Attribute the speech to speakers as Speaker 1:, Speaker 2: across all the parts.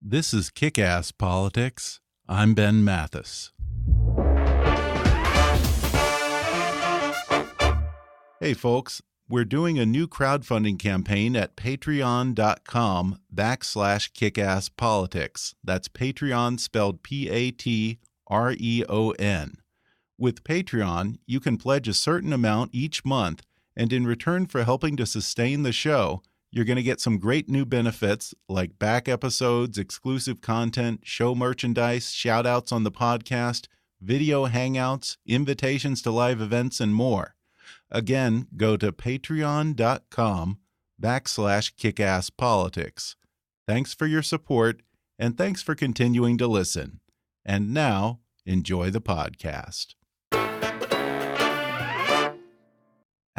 Speaker 1: This is Kick-Ass Politics. I'm Ben Mathis. Hey folks, we're doing a new crowdfunding campaign at patreon.com/kickasspolitics. That's Patreon spelled Patreon. With Patreon, you can pledge a certain amount each month, and in return for helping to sustain the show, you're going to get some great new benefits like back episodes, exclusive content, show merchandise, shout-outs on the podcast, video hangouts, invitations to live events, and more. Again, go to patreon.com/kickasspolitics. Thanks for your support, and thanks for continuing to listen. And now, enjoy the podcast.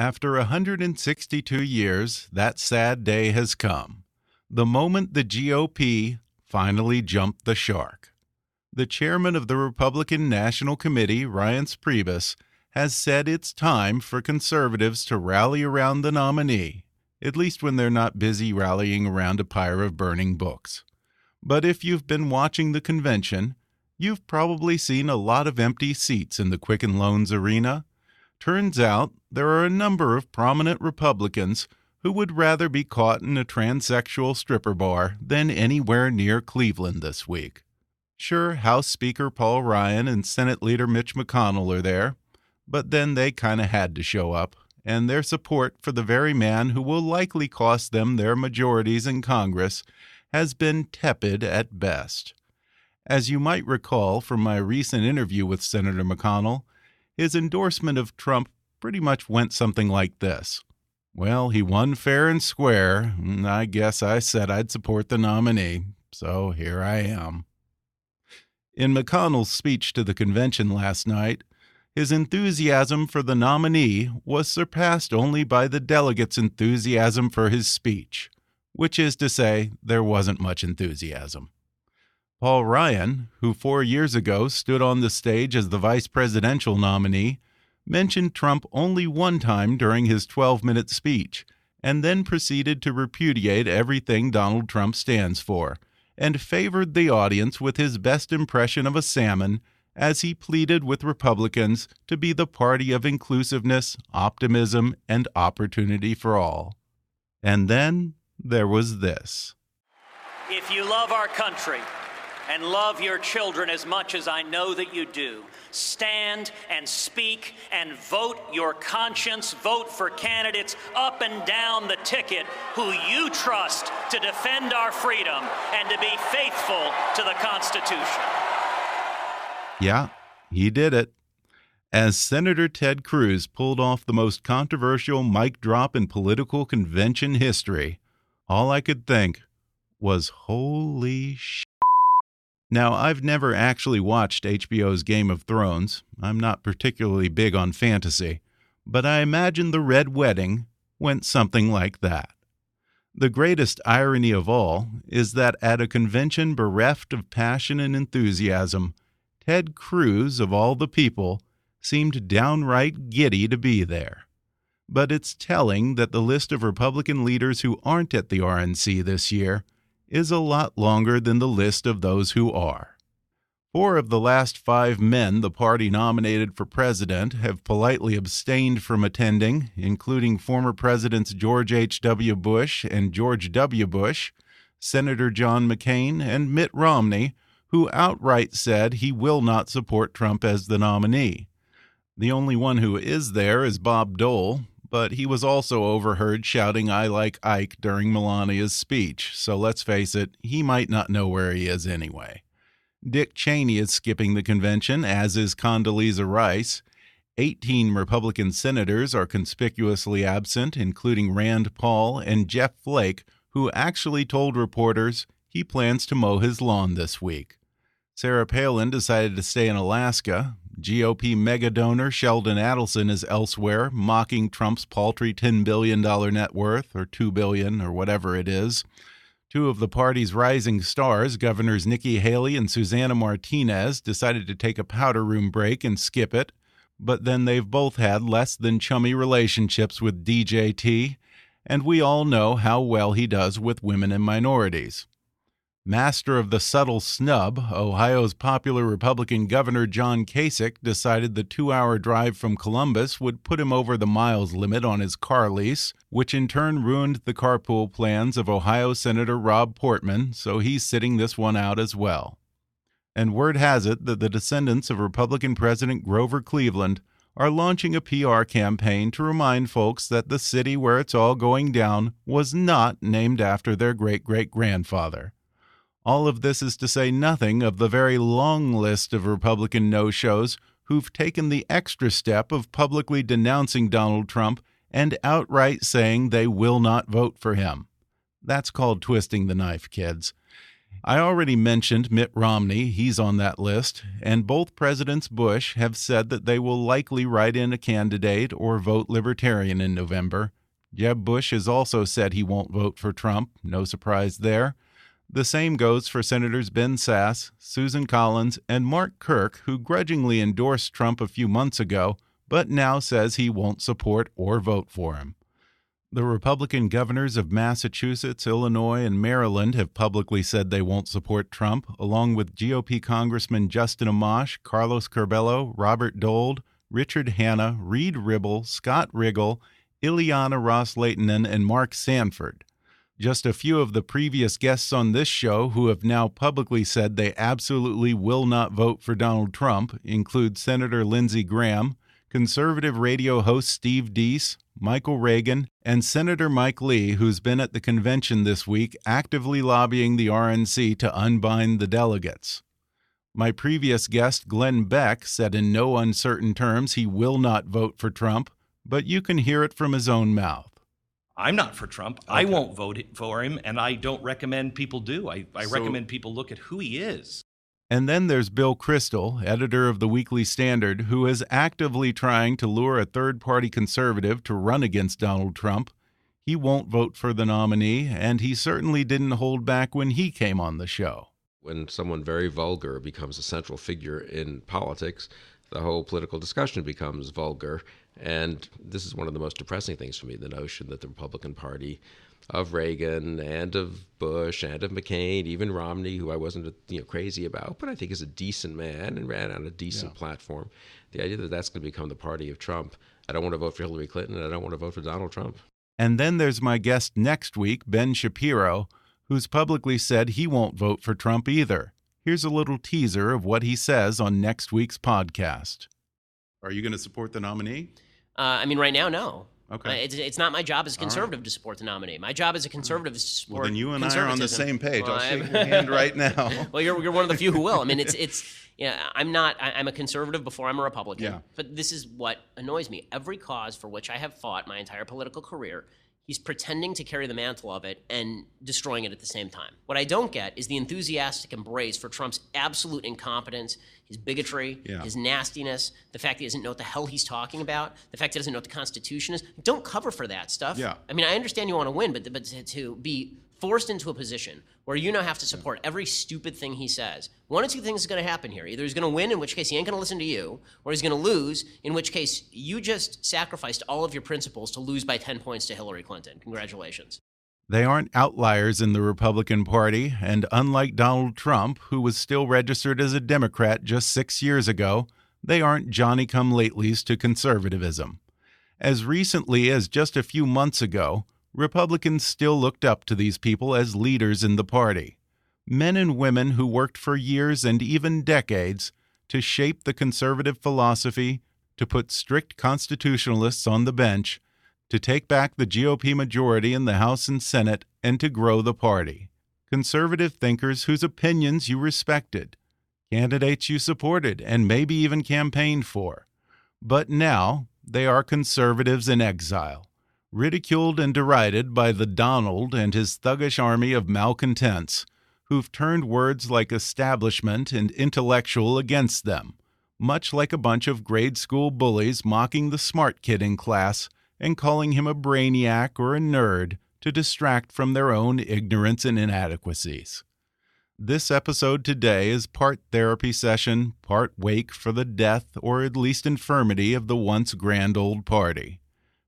Speaker 1: After 162 years, that sad day has come. The moment the GOP finally jumped the shark. The chairman of the Republican National Committee, Reince Priebus, has said it's time for conservatives to rally around the nominee, at least when they're not busy rallying around a pyre of burning books. But if you've been watching the convention, you've probably seen a lot of empty seats in the Quicken Loans arena. Turns out there are a number of prominent Republicans who would rather be caught in a transsexual stripper bar than anywhere near Cleveland this week. Sure, House Speaker Paul Ryan and Senate Leader Mitch McConnell are there, but then they kind of had to show up, and their support for the very man who will likely cost them their majorities in Congress has been tepid at best. As you might recall from my recent interview with Senator McConnell, his endorsement of Trump pretty much went something like this. Well, he won fair and square, and I guess I said I'd support the nominee, so here I am. In McConnell's speech to the convention last night, his enthusiasm for the nominee was surpassed only by the delegates' enthusiasm for his speech, which is to say, there wasn't much enthusiasm. Paul Ryan, who 4 years ago stood on the stage as the vice presidential nominee, mentioned Trump only one time during his 12-minute speech, and then proceeded to repudiate everything Donald Trump stands for, and favored the audience with his best impression of a salmon as he pleaded with Republicans to be the party of inclusiveness, optimism, and opportunity for all. And then there was this.
Speaker 2: If you love our country and love your children as much as I know that you do, stand and speak and vote your conscience. Vote for candidates up and down the ticket who you trust to defend our freedom and to be faithful to the Constitution.
Speaker 1: Yeah, he did it. As Senator Ted Cruz pulled off the most controversial mic drop in political convention history, all I could think was, holy shit. Now, I've never actually watched HBO's Game of Thrones. I'm not particularly big on fantasy, but I imagine the Red Wedding went something like that. The greatest irony of all is that at a convention bereft of passion and enthusiasm, Ted Cruz, of all the people, seemed downright giddy to be there. But it's telling that the list of Republican leaders who aren't at the RNC this year is a lot longer than the list of those who are. 4 of the last 5 men the party nominated for president have politely abstained from attending, including former Presidents George H.W. Bush and George W. Bush, Senator John McCain, and Mitt Romney, who outright said he will not support Trump as the nominee. The only one who is there is Bob Dole, but he was also overheard shouting "I like Ike" during Melania's speech, so let's face it, he might not know where he is anyway. Dick Cheney is skipping the convention, as is Condoleezza Rice. 18 Republican senators are conspicuously absent, including Rand Paul and Jeff Flake, who actually told reporters he plans to mow his lawn this week. Sarah Palin decided to stay in Alaska. GOP mega donor Sheldon Adelson is elsewhere, mocking Trump's paltry $10 billion net worth, or $2 billion, or whatever it is. 2 of the party's rising stars, Governors Nikki Haley and Susana Martinez, decided to take a powder room break and skip it, but then they've both had less than chummy relationships with DJT, and we all know how well he does with women and minorities. Master of the subtle snub, Ohio's popular Republican Governor John Kasich decided the 2-hour drive from Columbus would put him over the miles limit on his car lease, which in turn ruined the carpool plans of Ohio Senator Rob Portman, so he's sitting this one out as well. And word has it that the descendants of Republican President Grover Cleveland are launching a PR campaign to remind folks that the city where it's all going down was not named after their great-great-grandfather. All of this is to say nothing of the very long list of Republican no-shows who've taken the extra step of publicly denouncing Donald Trump and outright saying they will not vote for him. That's called twisting the knife, kids. I already mentioned Mitt Romney. He's on that list. And both Presidents Bush have said that they will likely write in a candidate or vote Libertarian in November. Jeb Bush has also said he won't vote for Trump. No surprise there. The same goes for Senators Ben Sasse, Susan Collins, and Mark Kirk, who grudgingly endorsed Trump a few months ago, but now says he won't support or vote for him. The Republican governors of Massachusetts, Illinois, and Maryland have publicly said they won't support Trump, along with GOP Congressman Justin Amash, Carlos Curbelo, Robert Dole, Richard Hanna, Reed Ribble, Scott Riggle, Ileana Ros-Lehtinen, and Mark Sanford. Just a few of the previous guests on this show who have now publicly said they absolutely will not vote for Donald Trump include Senator Lindsey Graham, conservative radio host Steve Deese, Michael Reagan, and Senator Mike Lee, who's been at the convention this week actively lobbying the RNC to unbind the delegates. My previous guest, Glenn Beck, said in no uncertain terms he will not vote for Trump, but you can hear it from his own mouth.
Speaker 3: I'm not for Trump. Okay. I won't vote for him, and I don't recommend people do. I recommend people look at who he is.
Speaker 1: And then there's Bill Kristol, editor of the Weekly Standard, who is actively trying to lure a third-party conservative to run against Donald Trump. He won't vote for the nominee, and he certainly didn't hold back when he came on the show.
Speaker 4: When someone very vulgar becomes a central figure in politics, the whole political discussion becomes vulgar. And this is one of the most depressing things for me, the notion that the Republican Party of Reagan and of Bush and of McCain, even Romney, who I wasn't crazy about, but I think is a decent man and ran on a decent platform. The idea that that's going to become the party of Trump. I don't want to vote for Hillary Clinton, and I don't want to vote for Donald Trump.
Speaker 1: And then there's my guest next week, Ben Shapiro, who's publicly said he won't vote for Trump either. Here's a little teaser of what he says on next week's podcast. Are you going to support the nominee?
Speaker 5: Right now, no.
Speaker 1: Okay.
Speaker 5: It's not my job as a conservative to support the nominee. My job as a conservative is to support
Speaker 1: Well, then you and I are on the same page. I'll shake your hand right now.
Speaker 5: Well, you're one of the few who will. I'm a conservative before I'm a Republican.
Speaker 1: Yeah.
Speaker 5: But this is what annoys me. Every cause for which I have fought my entire political career, he's pretending to carry the mantle of it and destroying it at the same time. What I don't get is the enthusiastic embrace for Trump's absolute incompetence, his bigotry, his nastiness, the fact that he doesn't know what the hell he's talking about, the fact that he doesn't know what the Constitution is. Don't cover for that stuff.
Speaker 1: Yeah.
Speaker 5: I understand you want to win, but to be forced into a position where you now have to support every stupid thing he says, one of two things is going to happen here. Either he's going to win, in which case he ain't going to listen to you, or he's going to lose, in which case you just sacrificed all of your principles to lose by 10 points to Hillary Clinton. Congratulations.
Speaker 1: They aren't outliers in the Republican Party, and unlike Donald Trump, who was still registered as a Democrat just 6 years ago, they aren't Johnny-come-latelys to conservatism. As recently as just a few months ago, Republicans still looked up to these people as leaders in the party. Men and women who worked for years and even decades to shape the conservative philosophy, to put strict constitutionalists on the bench, to take back the GOP majority in the House and Senate, and to grow the party. Conservative thinkers whose opinions you respected. Candidates you supported and maybe even campaigned for. But now they are conservatives in exile, ridiculed and derided by the Donald and his thuggish army of malcontents, who've turned words like establishment and intellectual against them, much like a bunch of grade school bullies mocking the smart kid in class and calling him a brainiac or a nerd to distract from their own ignorance and inadequacies. This episode today is part therapy session, part wake for the death or at least infirmity of the once grand old party.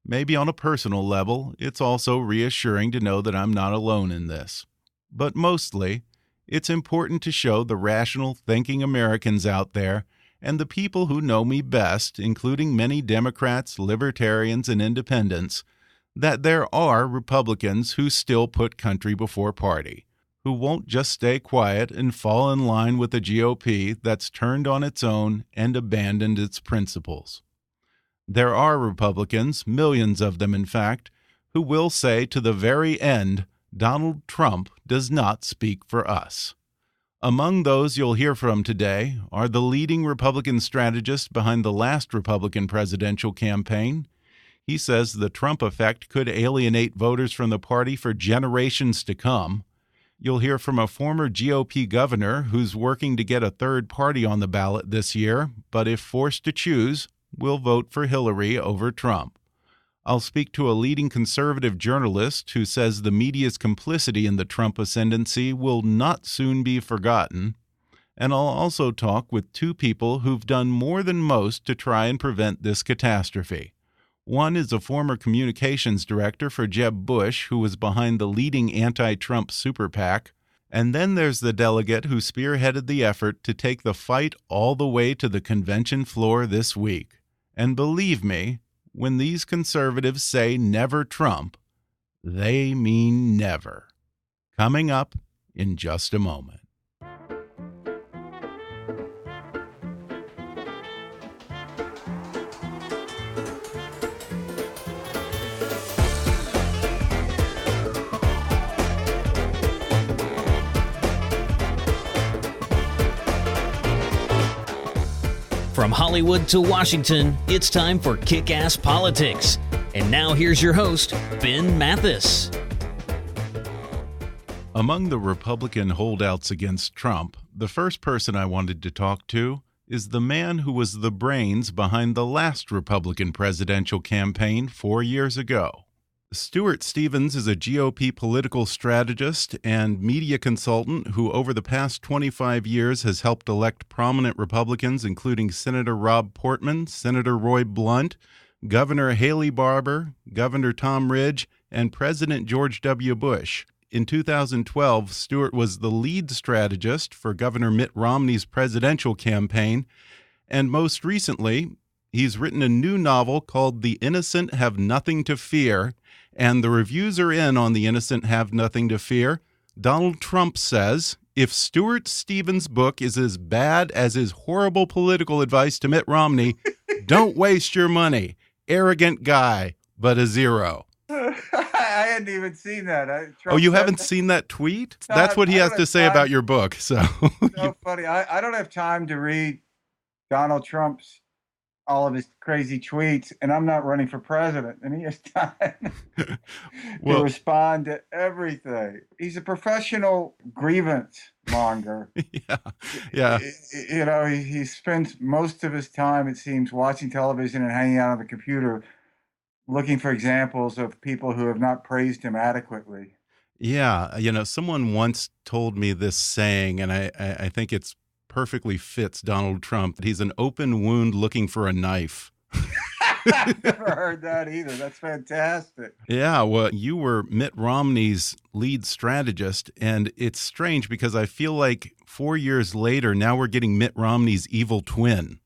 Speaker 1: Maybe on a personal level, it's also reassuring to know that I'm not alone in this. But mostly, It's important to show the rational thinking Americans out there and the people who know me best, including many Democrats, libertarians, and independents, that there are Republicans who still put country before party, who won't just stay quiet and fall in line with a GOP that's turned on its own and abandoned its principles. There are Republicans, millions of them in fact, who will say to the very end, Donald Trump does not speak for us. Among those you'll hear from today are the leading Republican strategist behind the last Republican presidential campaign. He says the Trump effect could alienate voters from the party for generations to come. You'll hear from a former GOP governor who's working to get a third party on the ballot this year, but if forced to choose, will vote for Hillary over Trump. I'll speak to a leading conservative journalist who says the media's complicity in the Trump ascendancy will not soon be forgotten. And I'll also talk with two people who've done more than most to try and prevent this catastrophe. One is a former communications director for Jeb Bush, who was behind the leading anti-Trump SuperPAC. And then there's the delegate who spearheaded the effort to take the fight all the way to the convention floor this week. And believe me, when these conservatives say never Trump, they mean never. Coming up in just a moment.
Speaker 6: From Hollywood to Washington, it's time for Kick-Ass Politics. And now here's your host, Ben Mathis.
Speaker 1: Among the Republican holdouts against Trump, the first person I wanted to talk to is the man who was the brains behind the last Republican presidential campaign 4 years ago. Stuart Stevens is a GOP political strategist and media consultant who over the past 25 years has helped elect prominent Republicans including Senator Rob Portman, Senator Roy Blunt, Governor Haley Barbour, Governor Tom Ridge, and President George W. Bush. In 2012, Stuart was the lead strategist for Governor Mitt Romney's presidential campaign, and most recently, he's written a new novel called The Innocent Have Nothing to Fear, and the reviews are in on The Innocent Have Nothing to Fear. Donald Trump says, if Stuart Stevens' book is as bad as his horrible political advice to Mitt Romney, don't waste your money. Arrogant guy, but a zero.
Speaker 7: I hadn't even seen that.
Speaker 1: Oh, you haven't seen that tweet? That's what he has to say about your book. So
Speaker 7: funny. I don't have time to read Donald Trump's all of his crazy tweets, and I'm not running for president, and he has time to respond to everything. He's a professional grievance monger.
Speaker 1: Yeah.
Speaker 7: You know, he spends most of his time, it seems, watching television and hanging out on the computer, looking for examples of people who have not praised him adequately.
Speaker 1: Yeah, you know, someone once told me this saying, and I think it's perfectly fits Donald Trump. He's an open wound looking for a knife.
Speaker 7: I've never heard that either. That's fantastic.
Speaker 1: Yeah, well, you were Mitt Romney's lead strategist, and it's strange because I feel like 4 years later, now we're getting Mitt Romney's evil twin.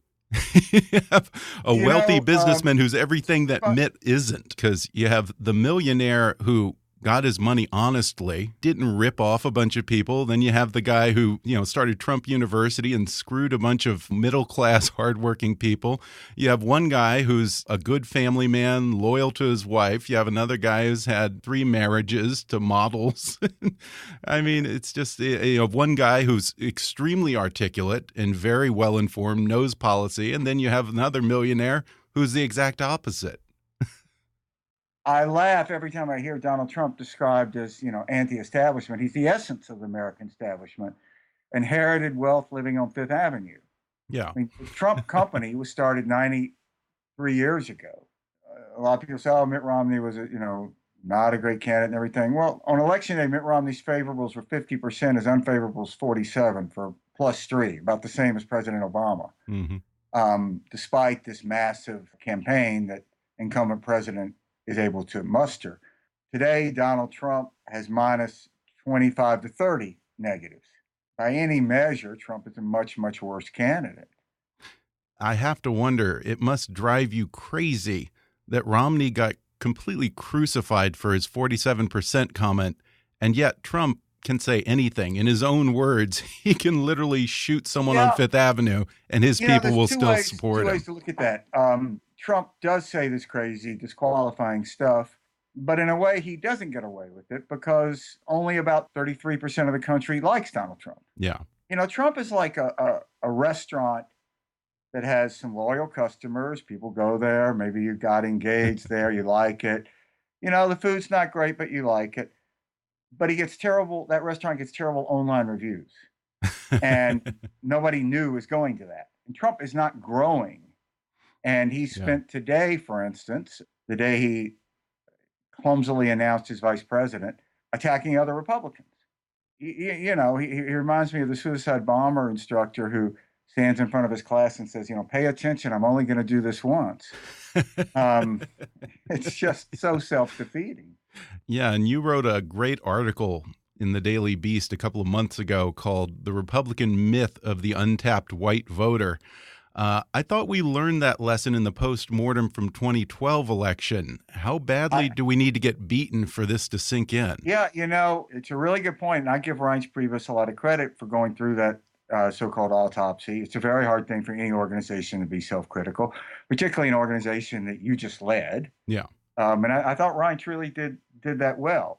Speaker 1: You have a wealthy businessman who's everything that Mitt isn't, because you have the millionaire who got his money honestly, didn't rip off a bunch of people. Then you have the guy who, you know, started Trump University and screwed a bunch of middle-class, hardworking people. You have one guy who's a good family man, loyal to his wife. You have another guy who's had 3 marriages to models. I mean, it's just, you know, one guy who's extremely articulate and very well-informed, knows policy. And then you have another millionaire who's the exact opposite.
Speaker 7: I laugh every time I hear Donald Trump described as, you know, anti-establishment. He's the essence of the American establishment. Inherited wealth living on Fifth Avenue.
Speaker 1: Yeah.
Speaker 7: I mean, the Trump company was started 93 years ago. A lot of people say, oh, Mitt Romney was, you know, not a great candidate and everything. Well, on election day, Mitt Romney's favorables were 50%, his unfavorables 47 for +3, about the same as President Obama. Despite this massive campaign that incumbent president is able to muster. Today, Donald Trump has minus 25 to 30 negatives. by any measure, Trump is a much, much worse candidate.
Speaker 1: I have to wonder, it must drive you crazy that Romney got completely crucified for his 47% comment, and yet Trump can say anything. In his own words, he can literally shoot someone on Fifth Avenue, and his people will still support him.
Speaker 7: Two ways to look at that. Trump does say this crazy, disqualifying stuff, but in a way, he doesn't get away with it because only about 33% of the country likes Donald Trump.
Speaker 1: Yeah.
Speaker 7: You know, Trump is like a restaurant that has some loyal customers. People go there. Maybe you got engaged there. You like it. You know, the food's not great, but you like it. But that restaurant gets terrible online reviews. And nobody new is going to that. And Trump is not growing. And he spent today, for instance, the day he clumsily announced his vice president, attacking other Republicans. He reminds me of the suicide bomber instructor who stands in front of his class and says, pay attention, I'm only going to do this once. It's just so self-defeating.
Speaker 1: Yeah, and you wrote a great article in the Daily Beast a couple of months ago called The Republican Myth of the Untapped White Voter. I thought we learned that lesson in the post-mortem from 2012 election. How badly do we need to get beaten for this to sink in?
Speaker 7: Yeah, it's a really good point, and I give Reince Priebus a lot of credit for going through that so-called autopsy. It's a very hard thing for any organization to be self-critical, particularly an organization that you just led.
Speaker 1: Yeah.
Speaker 7: And I thought Reince really did that well.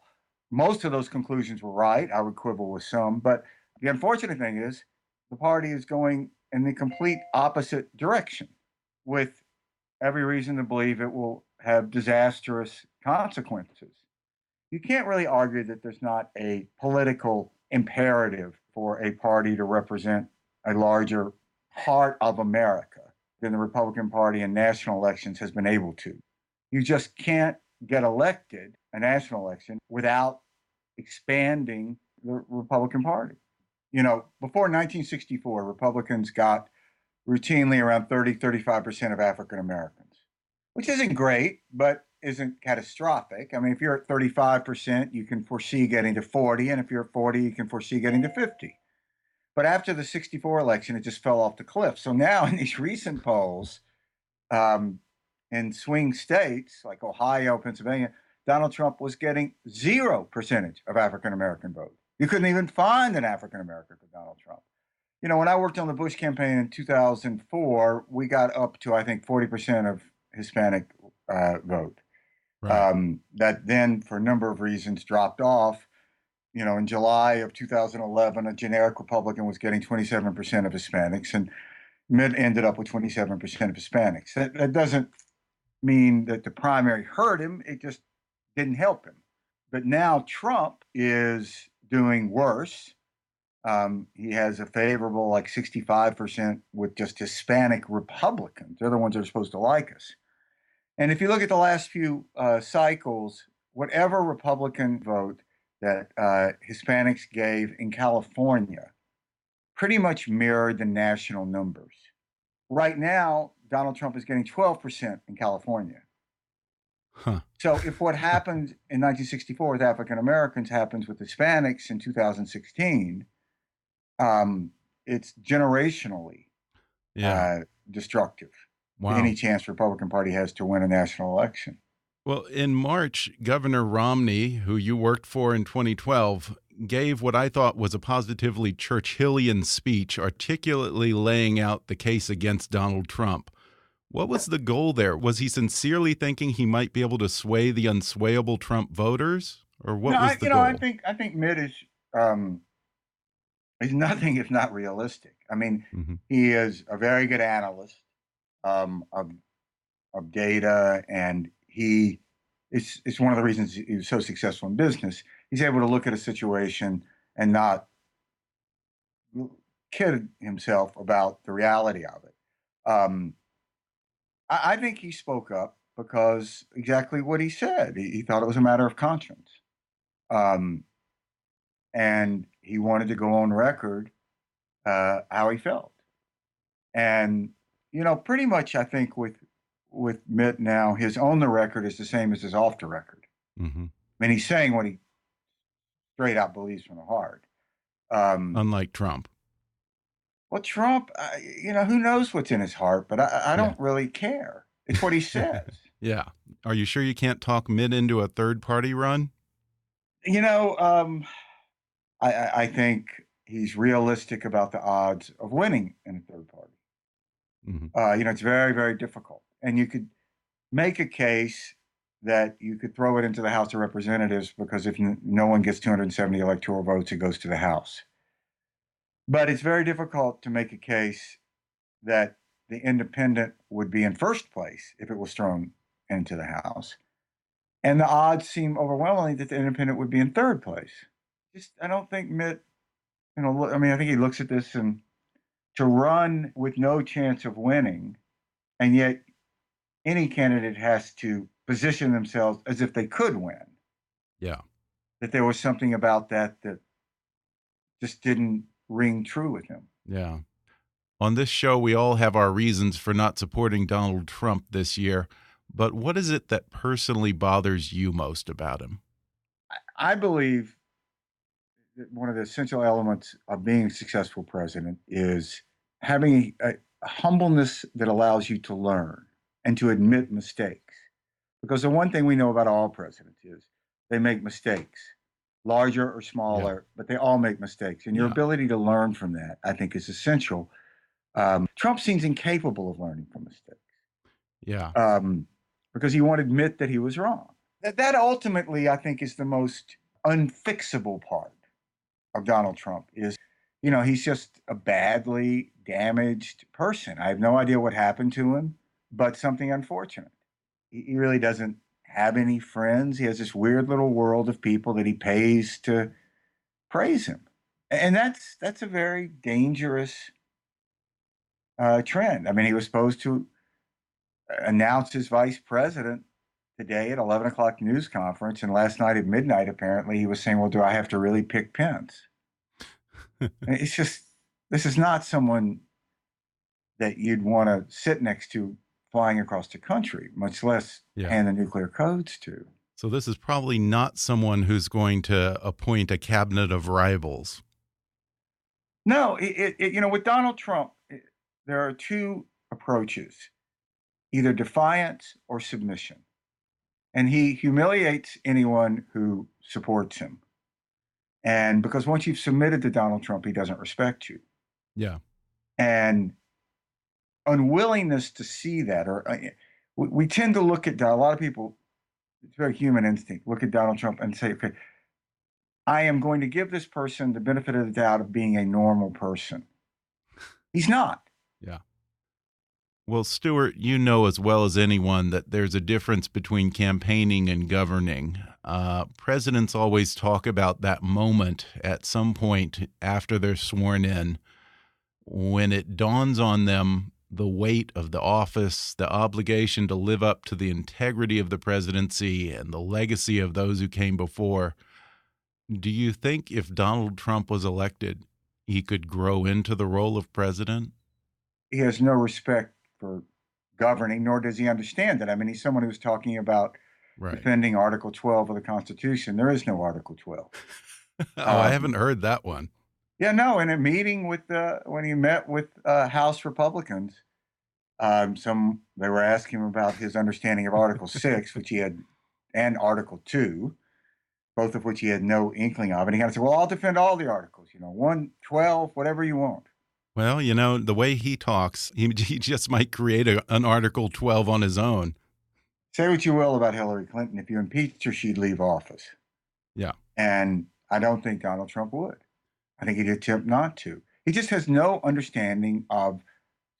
Speaker 7: Most of those conclusions were right. I would quibble with some, but the unfortunate thing is the party is going in the complete opposite direction, with every reason to believe it will have disastrous consequences. You can't really argue that there's not a political imperative for a party to represent a larger part of America than the Republican Party in national elections has been able to. You just can't get elected a national election without expanding the Republican Party. Before 1964, Republicans got routinely around 35% of African Americans, which isn't great, but isn't catastrophic. I mean, if you're at 35%, you can foresee getting to 40, and if you're at 40, you can foresee getting to 50. But after the 64 election, it just fell off the cliff. So now in these recent polls, in swing states like Ohio, Pennsylvania, Donald Trump was getting 0% of African American votes. You couldn't even find an African American for Donald Trump. When I worked on the Bush campaign in 2004, we got up to, I think, 40% of Hispanic vote. Right. That then, for a number of reasons, dropped off. In July of 2011, a generic Republican was getting 27% of Hispanics, and Mitt ended up with 27% of Hispanics. That doesn't mean that the primary hurt him. It just didn't help him. But now Trump is doing worse. He has a favorable 65% with just Hispanic Republicans. They're the ones that are supposed to like us. And if you look at the last few cycles, whatever Republican vote that Hispanics gave in California pretty much mirrored the national numbers. Right now, Donald Trump is getting 12% in California.
Speaker 1: Huh.
Speaker 7: So if what happened in 1964 with African Americans happens with Hispanics in 2016, it's generationally destructive.
Speaker 1: Wow.
Speaker 7: Any chance the Republican Party has to win a national election.
Speaker 1: Well, in March, Governor Romney, who you worked for in 2012, gave what I thought was a positively Churchillian speech, articulately laying out the case against Donald Trump. What was the goal there? Was he sincerely thinking he might be able to sway the unswayable Trump voters, or what was the goal?
Speaker 7: I think Mitt is nothing if not realistic. I mean, he is a very good analyst of data, and it's one of the reasons he was so successful in business. He's able to look at a situation and not kid himself about the reality of it. I think he spoke up because exactly what he said. He thought it was a matter of conscience. And he wanted to go on record how he felt. And, pretty much I think with Mitt now, his on the record is the same as his off the record. I mean, he's saying what he straight out believes from the heart.
Speaker 1: Unlike Trump.
Speaker 7: Well, Trump, who knows what's in his heart, but I don't really care. It's what he says.
Speaker 1: Yeah. Are you sure you can't talk Mitt into a third-party run?
Speaker 7: I think he's realistic about the odds of winning in a third party.
Speaker 1: Mm-hmm.
Speaker 7: It's very, very difficult. And you could make a case that you could throw it into the House of Representatives because if no one gets 270 electoral votes, it goes to the House. But it's very difficult to make a case that the independent would be in first place if it was thrown into the House. And the odds seem overwhelmingly that the independent would be in third place. I don't think Mitt, I think he looks at this and to run with no chance of winning, and yet any candidate has to position themselves as if they could win.
Speaker 1: Yeah.
Speaker 7: That there was something about that just didn't ring true with him.
Speaker 1: Yeah. On this show, we all have our reasons for not supporting Donald Trump this year. But what is it that personally bothers you most about him?
Speaker 7: I believe that one of the essential elements of being a successful president is having a humbleness that allows you to learn and to admit mistakes. Because the one thing we know about all presidents is they make mistakes, larger or smaller, but they all make mistakes. And your ability to learn from that, I think, is essential. Trump seems incapable of learning from mistakes.
Speaker 1: Yeah.
Speaker 7: Because he won't admit that he was wrong. That ultimately, I think, is the most unfixable part of Donald Trump is, he's just a badly damaged person. I have no idea what happened to him, but something unfortunate. He really doesn't have any friends. He has this weird little world of people that he pays to praise him. And that's a very dangerous trend. I mean, he was supposed to announced his vice president today at 11 o'clock news conference. And last night at midnight, apparently, he was saying, well, do I have to really pick Pence? It's just, this is not someone that you'd want to sit next to flying across the country, much less hand the nuclear codes to.
Speaker 1: So this is probably not someone who's going to appoint a cabinet of rivals.
Speaker 7: No, with Donald Trump, there are two approaches. Either defiance or submission. And he humiliates anyone who supports him. And because once you've submitted to Donald Trump, he doesn't respect you.
Speaker 1: Yeah.
Speaker 7: And unwillingness to see that, or we tend to look at a lot of people, it's very human instinct, look at Donald Trump and say, okay, I am going to give this person the benefit of the doubt of being a normal person. He's not.
Speaker 1: Yeah. Well, Stuart, you know as well as anyone that there's a difference between campaigning and governing. Presidents always talk about that moment at some point after they're sworn in when it dawns on them the weight of the office, the obligation to live up to the integrity of the presidency and the legacy of those who came before. Do you think if Donald Trump was elected, he could grow into the role of president?
Speaker 7: He has no respect for governing, nor does he understand it. I mean, he's someone who's talking about defending Article 12 of the Constitution. There is no Article 12.
Speaker 1: I haven't heard that one.
Speaker 7: Yeah, no. In a meeting when he met with House Republicans, they were asking him about his understanding of Article 6, which he had, and Article 2, both of which he had no inkling of. And he kind of said, well, I'll defend all the articles, 1, 12, whatever you want.
Speaker 1: Well, the way he talks, he just might create an Article 12 on his own.
Speaker 7: Say what you will about Hillary Clinton. If you impeached her, she'd leave office.
Speaker 1: Yeah.
Speaker 7: And I don't think Donald Trump would. I think he'd attempt not to. He just has no understanding of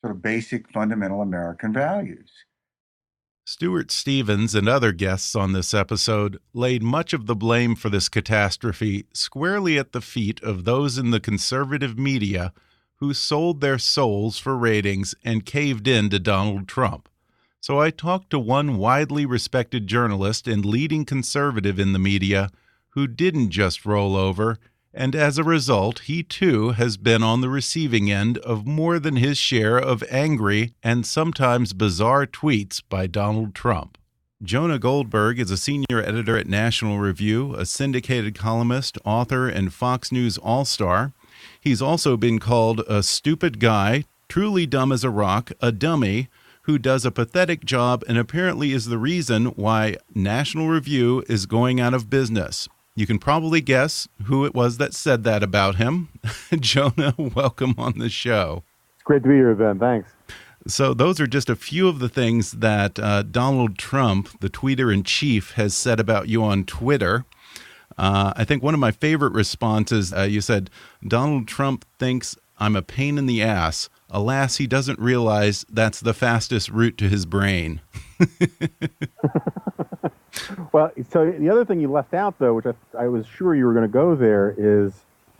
Speaker 7: sort of basic fundamental American values.
Speaker 1: Stuart Stevens and other guests on this episode laid much of the blame for this catastrophe squarely at the feet of those in the conservative media who sold their souls for ratings and caved in to Donald Trump. So I talked to one widely respected journalist and leading conservative in the media who didn't just roll over, and as a result, he too has been on the receiving end of more than his share of angry and sometimes bizarre tweets by Donald Trump. Jonah Goldberg is a senior editor at National Review, a syndicated columnist, author, and Fox News all-star. He's also been called a stupid guy, truly dumb as a rock, a dummy, who does a pathetic job and apparently is the reason why National Review is going out of business. You can probably guess who it was that said that about him. Jonah, welcome on the show.
Speaker 8: It's great to be here, Ben. Thanks.
Speaker 1: So those are just a few of the things that Donald Trump, the tweeter-in-chief, has said about you on Twitter. I think one of my favorite responses, you said, Donald Trump thinks I'm a pain in the ass. Alas, he doesn't realize that's the fastest route to his brain.
Speaker 8: Well, so the other thing you left out, though, which I was sure you were going to go there, is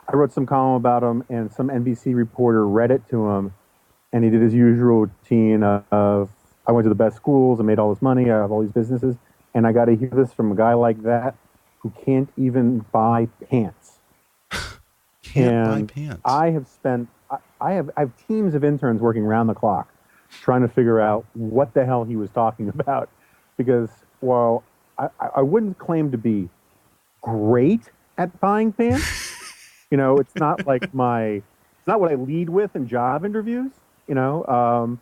Speaker 8: I wrote some column about him, and some NBC reporter read it to him, and he did his usual routine of, I went to the best schools, I made all this money, I have all these businesses, and I got to hear this from a guy like that who can't even buy pants.
Speaker 1: Can't buy pants.
Speaker 8: I have teams of interns working around the clock trying to figure out what the hell he was talking about, because while I wouldn't claim to be great at buying pants, it's not like it's not what I lead with in job interviews, but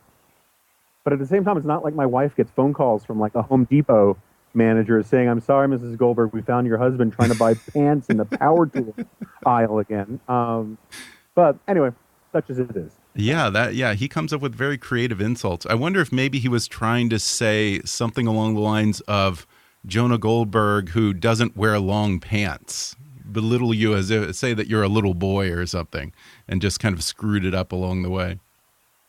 Speaker 8: at the same time, it's not like my wife gets phone calls from like a Home Depot manager saying, "I'm sorry, Mrs. Goldberg, we found your husband trying to buy pants in the power tool aisle again." But anyway, such as it is.
Speaker 1: Yeah, he comes up with very creative insults. I wonder if maybe he was trying to say something along the lines of Jonah Goldberg, who doesn't wear long pants, belittle you as if, say that you're a little boy or something, and just kind of screwed it up along the way.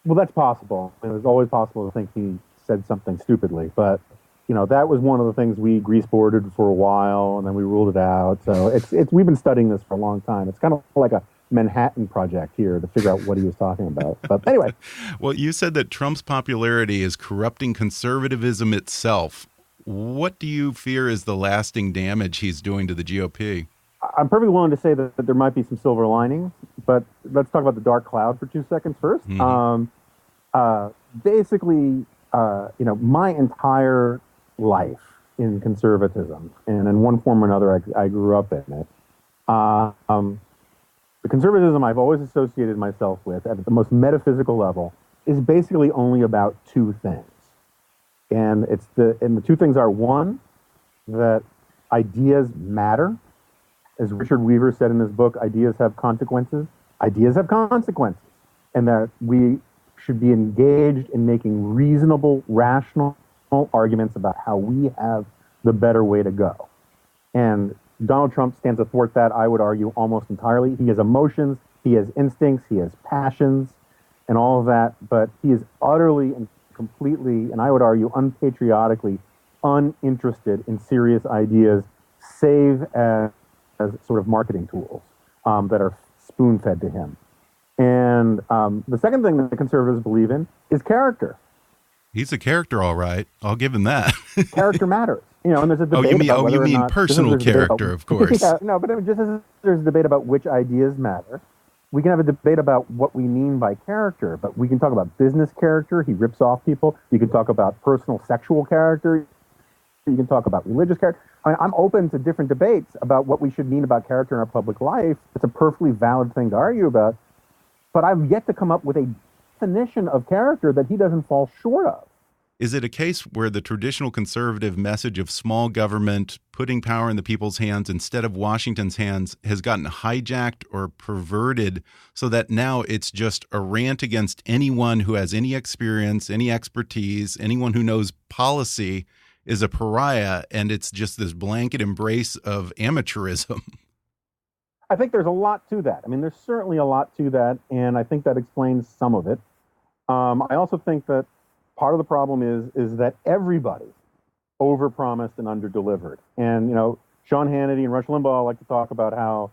Speaker 8: Well, that's possible. It was always possible to think he said something stupidly, but that was one of the things we grease-boarded for a while, and then we ruled it out. So we've been studying this for a long time. It's kind of like a Manhattan Project here to figure out what he was talking about. But anyway. Well,
Speaker 1: you said that Trump's popularity is corrupting conservatism itself. What do you fear is the lasting damage he's doing to the GOP?
Speaker 8: I'm perfectly willing to say that there might be some silver lining, but let's talk about the dark cloud for 2 seconds first. Mm-hmm. Basically, my entire life in conservatism, and in one form or another, I grew up in it. The conservatism I've always associated myself with at the most metaphysical level is basically only about two things. And the two things are, one, that ideas matter. As Richard Weaver said in his book, Ideas Have Consequences. Ideas have consequences. And that we should be engaged in making reasonable, rational arguments about how we have the better way to go. And Donald Trump stands athwart that, I would argue, almost entirely. He has emotions, he has instincts, he has passions, and all of that, but he is utterly and completely, and I would argue unpatriotically, uninterested in serious ideas, save as sort of marketing tools that are spoon-fed to him. And the second thing that the conservatives believe in is character.
Speaker 1: He's a character, all right. I'll give him that.
Speaker 8: Character matters. And there's a debate about whether or not...
Speaker 1: you mean personal character, of course.
Speaker 8: Yeah, no, but just as there's a debate about which ideas matter, we can have a debate about what we mean by character, but we can talk about business character. He rips off people. You can talk about personal sexual character. You can talk about religious character. I'm open to different debates about what we should mean about character in our public life. It's a perfectly valid thing to argue about, but I've yet to come up with a definition of character that he doesn't fall short of.
Speaker 1: Is it a case where the traditional conservative message of small government, putting power in the people's hands instead of Washington's hands, has gotten hijacked or perverted so that now it's just a rant against anyone who has any experience, any expertise, anyone who knows policy is a pariah, and it's just this blanket embrace of amateurism?
Speaker 8: I think there's a lot to that. I mean, there's certainly a lot to that, and I think that explains some of it. I also think that part of the problem is that everybody overpromised and underdelivered. And, Sean Hannity and Rush Limbaugh like to talk about how,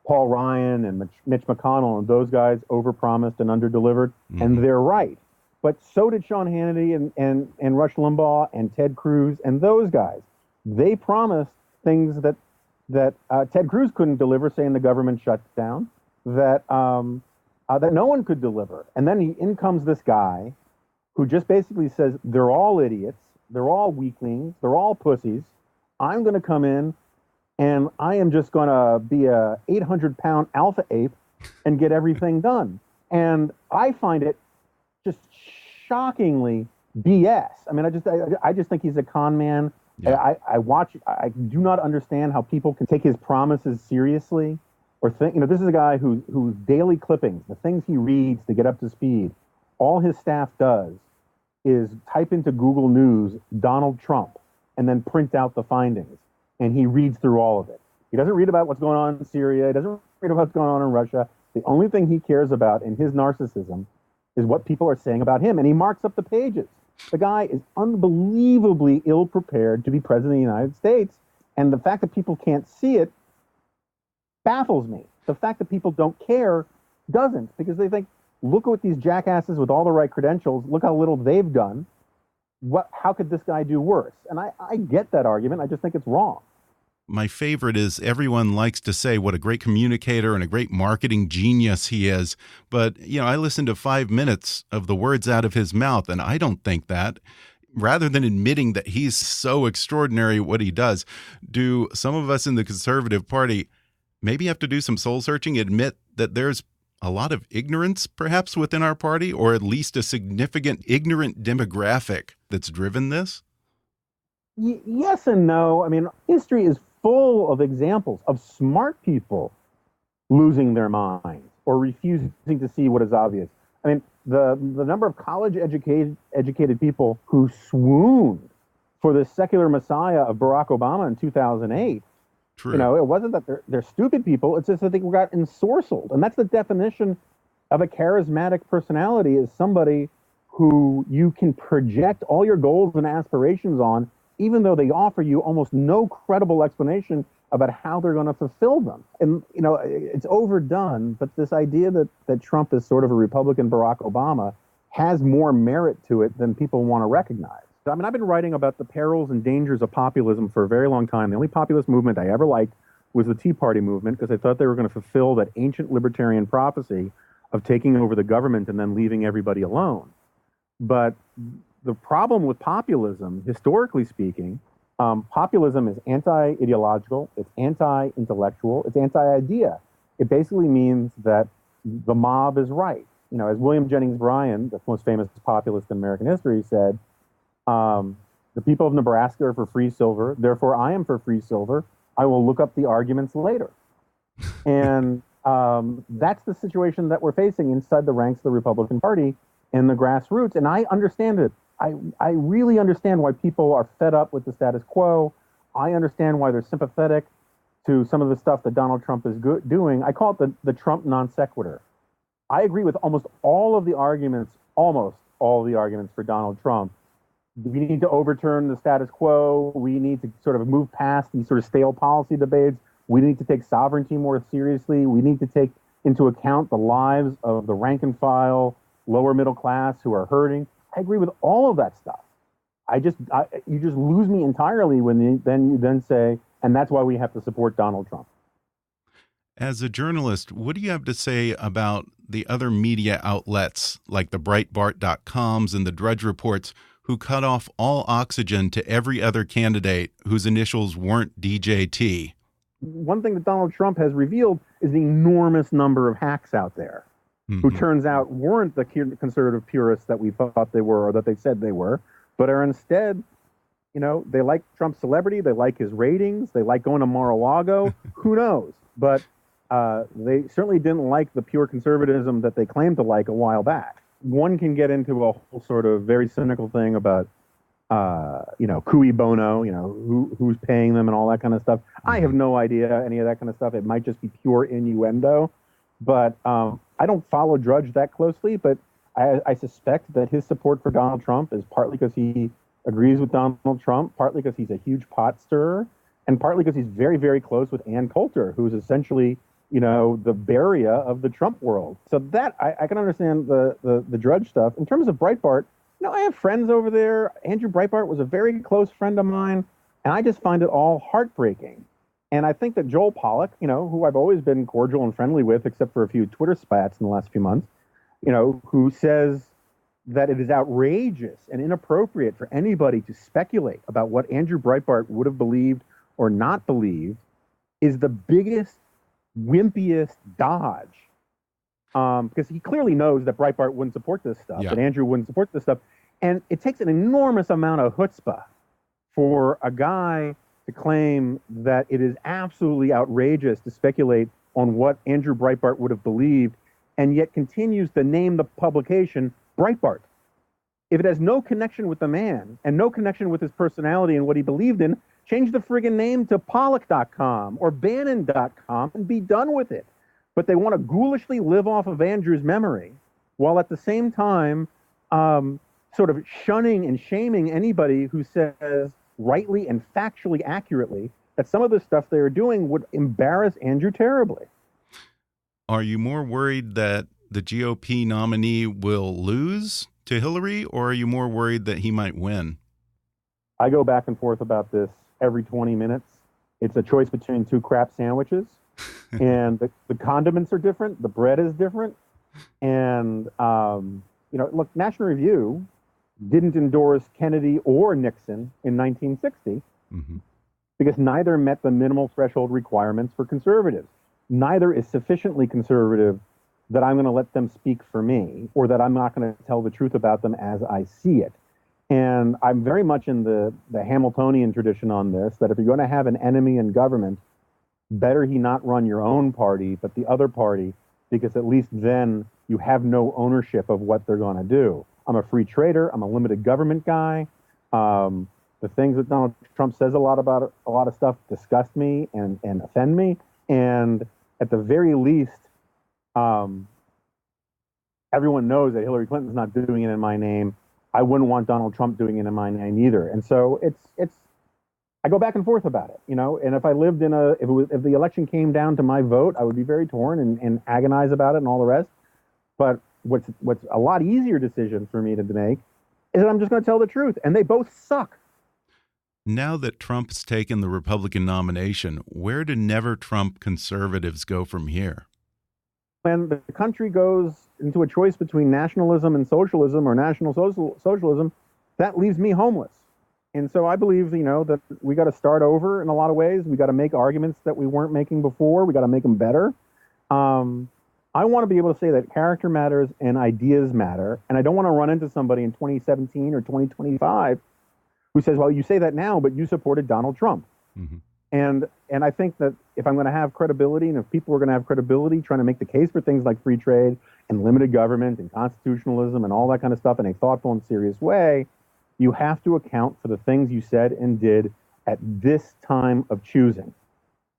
Speaker 8: Paul Ryan and Mitch McConnell and those guys overpromised and underdelivered, and they're right. But so did Sean Hannity and Rush Limbaugh and Ted Cruz and those guys. They promised things that Ted Cruz couldn't deliver, saying the government shut down, that no one could deliver. And then in comes this guy who just basically says they're all idiots, They're all weaklings. They're all pussies. I'm going to come in and I am just going to be a 800-pound alpha ape and get everything done. And I find it just shockingly BS. I mean, I just think he's a con man. Yeah. I do not understand how people can take his promises seriously or think, this is a guy whose daily clippings, the things he reads to get up to speed, all his staff does is type into Google News Donald Trump and then print out the findings. And he reads through all of it. He doesn't read about what's going on in Syria. He doesn't read about what's going on in Russia. The only thing he cares about in his narcissism is what people are saying about him. And he marks up the pages. The guy is unbelievably ill-prepared to be president of the United States. And the fact that people can't see it baffles me. The fact that people don't care doesn't, because they think, look at what these jackasses with all the right credentials, look how little they've done. How could this guy do worse? And I get that argument. I just think it's wrong.
Speaker 1: My favorite is everyone likes to say what a great communicator and a great marketing genius he is. But, I listened to 5 minutes of the words out of his mouth, and I don't think that. Rather than admitting that he's so extraordinary at what he does, do some of us in the Conservative Party maybe have to do some soul searching, admit that there's a lot of ignorance perhaps within our party, or at least a significant ignorant demographic that's driven this?
Speaker 8: Yes and no. I mean, history is full of examples of smart people losing their minds or refusing to see what is obvious. I mean, the number of college educated people who swooned for the secular messiah of Barack Obama in 2008. True. It wasn't that they're stupid people. It's just that they got ensorcelled. And that's the definition of a charismatic personality, is somebody who you can project all your goals and aspirations on, even though they offer you almost no credible explanation about how they're going to fulfill them. And, it's overdone, but this idea that Trump is sort of a Republican Barack Obama has more merit to it than people want to recognize. I mean, I've been writing about the perils and dangers of populism for a very long time. The only populist movement I ever liked was the Tea Party movement, because I thought they were going to fulfill that ancient libertarian prophecy of taking over the government and then leaving everybody alone. But the problem with populism, historically speaking, populism is anti-ideological, it's anti-intellectual, it's anti-idea. It basically means that the mob is right. As William Jennings Bryan, the most famous populist in American history, said, the people of Nebraska are for free silver, therefore I am for free silver. I will look up the arguments later. And that's the situation that we're facing inside the ranks of the Republican Party and the grassroots. And I understand it. I really understand why people are fed up with the status quo. I understand why they're sympathetic to some of the stuff that Donald Trump is doing. I call it the Trump non sequitur. I agree with almost all of the arguments for Donald Trump. We need to overturn the status quo. We need to sort of move past these sort of stale policy debates. We need to take sovereignty more seriously. We need to take into account the lives of the rank and file, lower middle class who are hurting. I agree with all of that stuff. You just lose me entirely when you then say, and that's why we have to support Donald Trump.
Speaker 1: As a journalist, what do you have to say about the other media outlets like the Breitbart.coms and the Drudge Reports, who cut off all oxygen to every other candidate whose initials weren't DJT?
Speaker 8: One thing that Donald Trump has revealed is the enormous number of hacks out there who turns out weren't the conservative purists that we thought they were or that they said they were, but are instead, they like Trump's celebrity, they like his ratings, they like going to Mar-a-Lago, who knows? But they certainly didn't like the pure conservatism that they claimed to like a while back. One can get into a whole sort of very cynical thing about, cui bono, who's paying them and all that kind of stuff. I have no idea any of that kind of stuff. It might just be pure innuendo. But I don't follow Drudge that closely, but I suspect that his support for Donald Trump is partly because he agrees with Donald Trump, partly because he's a huge pot stirrer, and partly because he's very, very close with Ann Coulter, who's essentially the Beria of the Trump world. So that I can understand the Drudge stuff. In terms of Breitbart, I have friends over there. Andrew Breitbart was a very close friend of mine, and I just find it all heartbreaking. And I think that Joel Pollak, who I've always been cordial and friendly with, except for a few Twitter spats in the last few months, who says that it is outrageous and inappropriate for anybody to speculate about what Andrew Breitbart would have believed or not believed is the biggest, wimpiest dodge. Because he clearly knows that Breitbart wouldn't support this stuff, that Andrew wouldn't support this stuff. And it takes an enormous amount of chutzpah for a guy to claim that it is absolutely outrageous to speculate on what Andrew Breitbart would have believed, and yet continues to name the publication Breitbart. If it has no connection with the man and no connection with his personality and what he believed in, change the friggin' name to Pollock.com or Bannon.com and be done with it. But they want to ghoulishly live off of Andrew's memory, while at the same time sort of shunning and shaming anybody who says rightly and factually accurately that some of the stuff they are doing would embarrass Andrew terribly.
Speaker 1: Are you more worried that the GOP nominee will lose to Hillary, or are you more worried that he might win?
Speaker 8: I go back and forth about this every 20 minutes. It's a choice between two crap sandwiches. And the condiments are different. The bread is different. And, look, National Review didn't endorse Kennedy or Nixon in 1960 because neither met the minimal threshold requirements for conservatives. Neither is sufficiently conservative that I'm going to let them speak for me, or that I'm not going to tell the truth about them as I see it. And I'm very much in the Hamiltonian tradition on this, that if you're going to have an enemy in government, better he not run your own party, but the other party, because at least then you have no ownership of what they're going to do. I'm a free trader. I'm a limited government guy. The things that Donald Trump says about a lot of stuff disgust me and offend me. And at the very least, everyone knows that Hillary Clinton's not doing it in my name. I wouldn't want Donald Trump doing it in my name either. And so I go back and forth about it, and if I lived if the election came down to my vote, I would be very torn and agonize about it and all the rest. But what's a lot easier decision for me to make is that I'm just going to tell the truth, and they both suck.
Speaker 1: Now that Trump's taken the Republican nomination, where do never Trump conservatives go from here?
Speaker 8: When the country goes into a choice between nationalism and socialism, or national socialism, that leaves me homeless. And so I believe, that we got to start over in a lot of ways. We got to make arguments that we weren't making before. We got to make them better. I want to be able to say that character matters and ideas matter. And I don't want to run into somebody in 2017 or 2025 who says, well, you say that now, but you supported Donald Trump. And I think that if I'm going to have credibility, and if people are going to have credibility trying to make the case for things like free trade and limited government and constitutionalism and all that kind of stuff in a thoughtful and serious way, you have to account for the things you said and did at this time of choosing.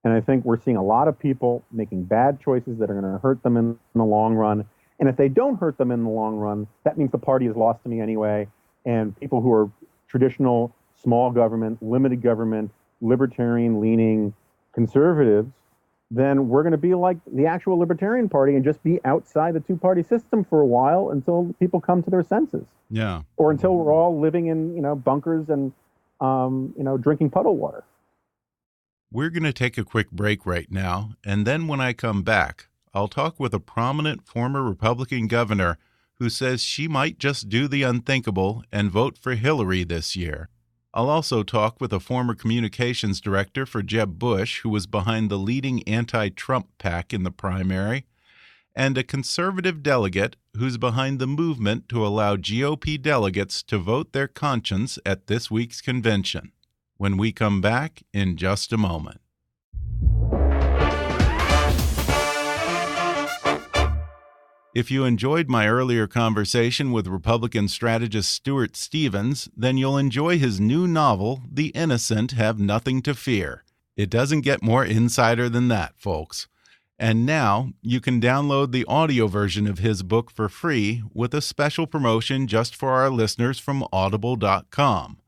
Speaker 8: And I think we're seeing a lot of people making bad choices that are going to hurt them in the long run. And if they don't hurt them in the long run, that means the party is lost to me anyway. And people who are traditional, small government, limited government, libertarian-leaning conservatives, then we're going to be like the actual Libertarian Party and just be outside the two-party system for a while until people come to their senses.
Speaker 1: Yeah.
Speaker 8: Or until we're all living in, bunkers and, drinking puddle water.
Speaker 1: We're going to take a quick break right now, and then when I come back, I'll talk with a prominent former Republican governor who says she might just do the unthinkable and vote for Hillary this year. I'll also talk with a former communications director for Jeb Bush, who was behind the leading anti-Trump PAC in the primary, and a conservative delegate who's behind the movement to allow GOP delegates to vote their conscience at this week's convention. When we come back in just a moment. If you enjoyed my earlier conversation with Republican strategist Stuart Stevens, then you'll enjoy his new novel, The Innocent Have Nothing to Fear. It doesn't get more insider than that, folks. And now you can download the audio version of his book for free with a special promotion just for our listeners from Audible.com.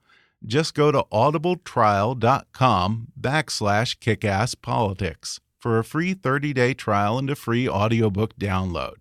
Speaker 1: Just go to audibletrial.com/kickasspolitics for a free 30-day trial and a free audiobook download,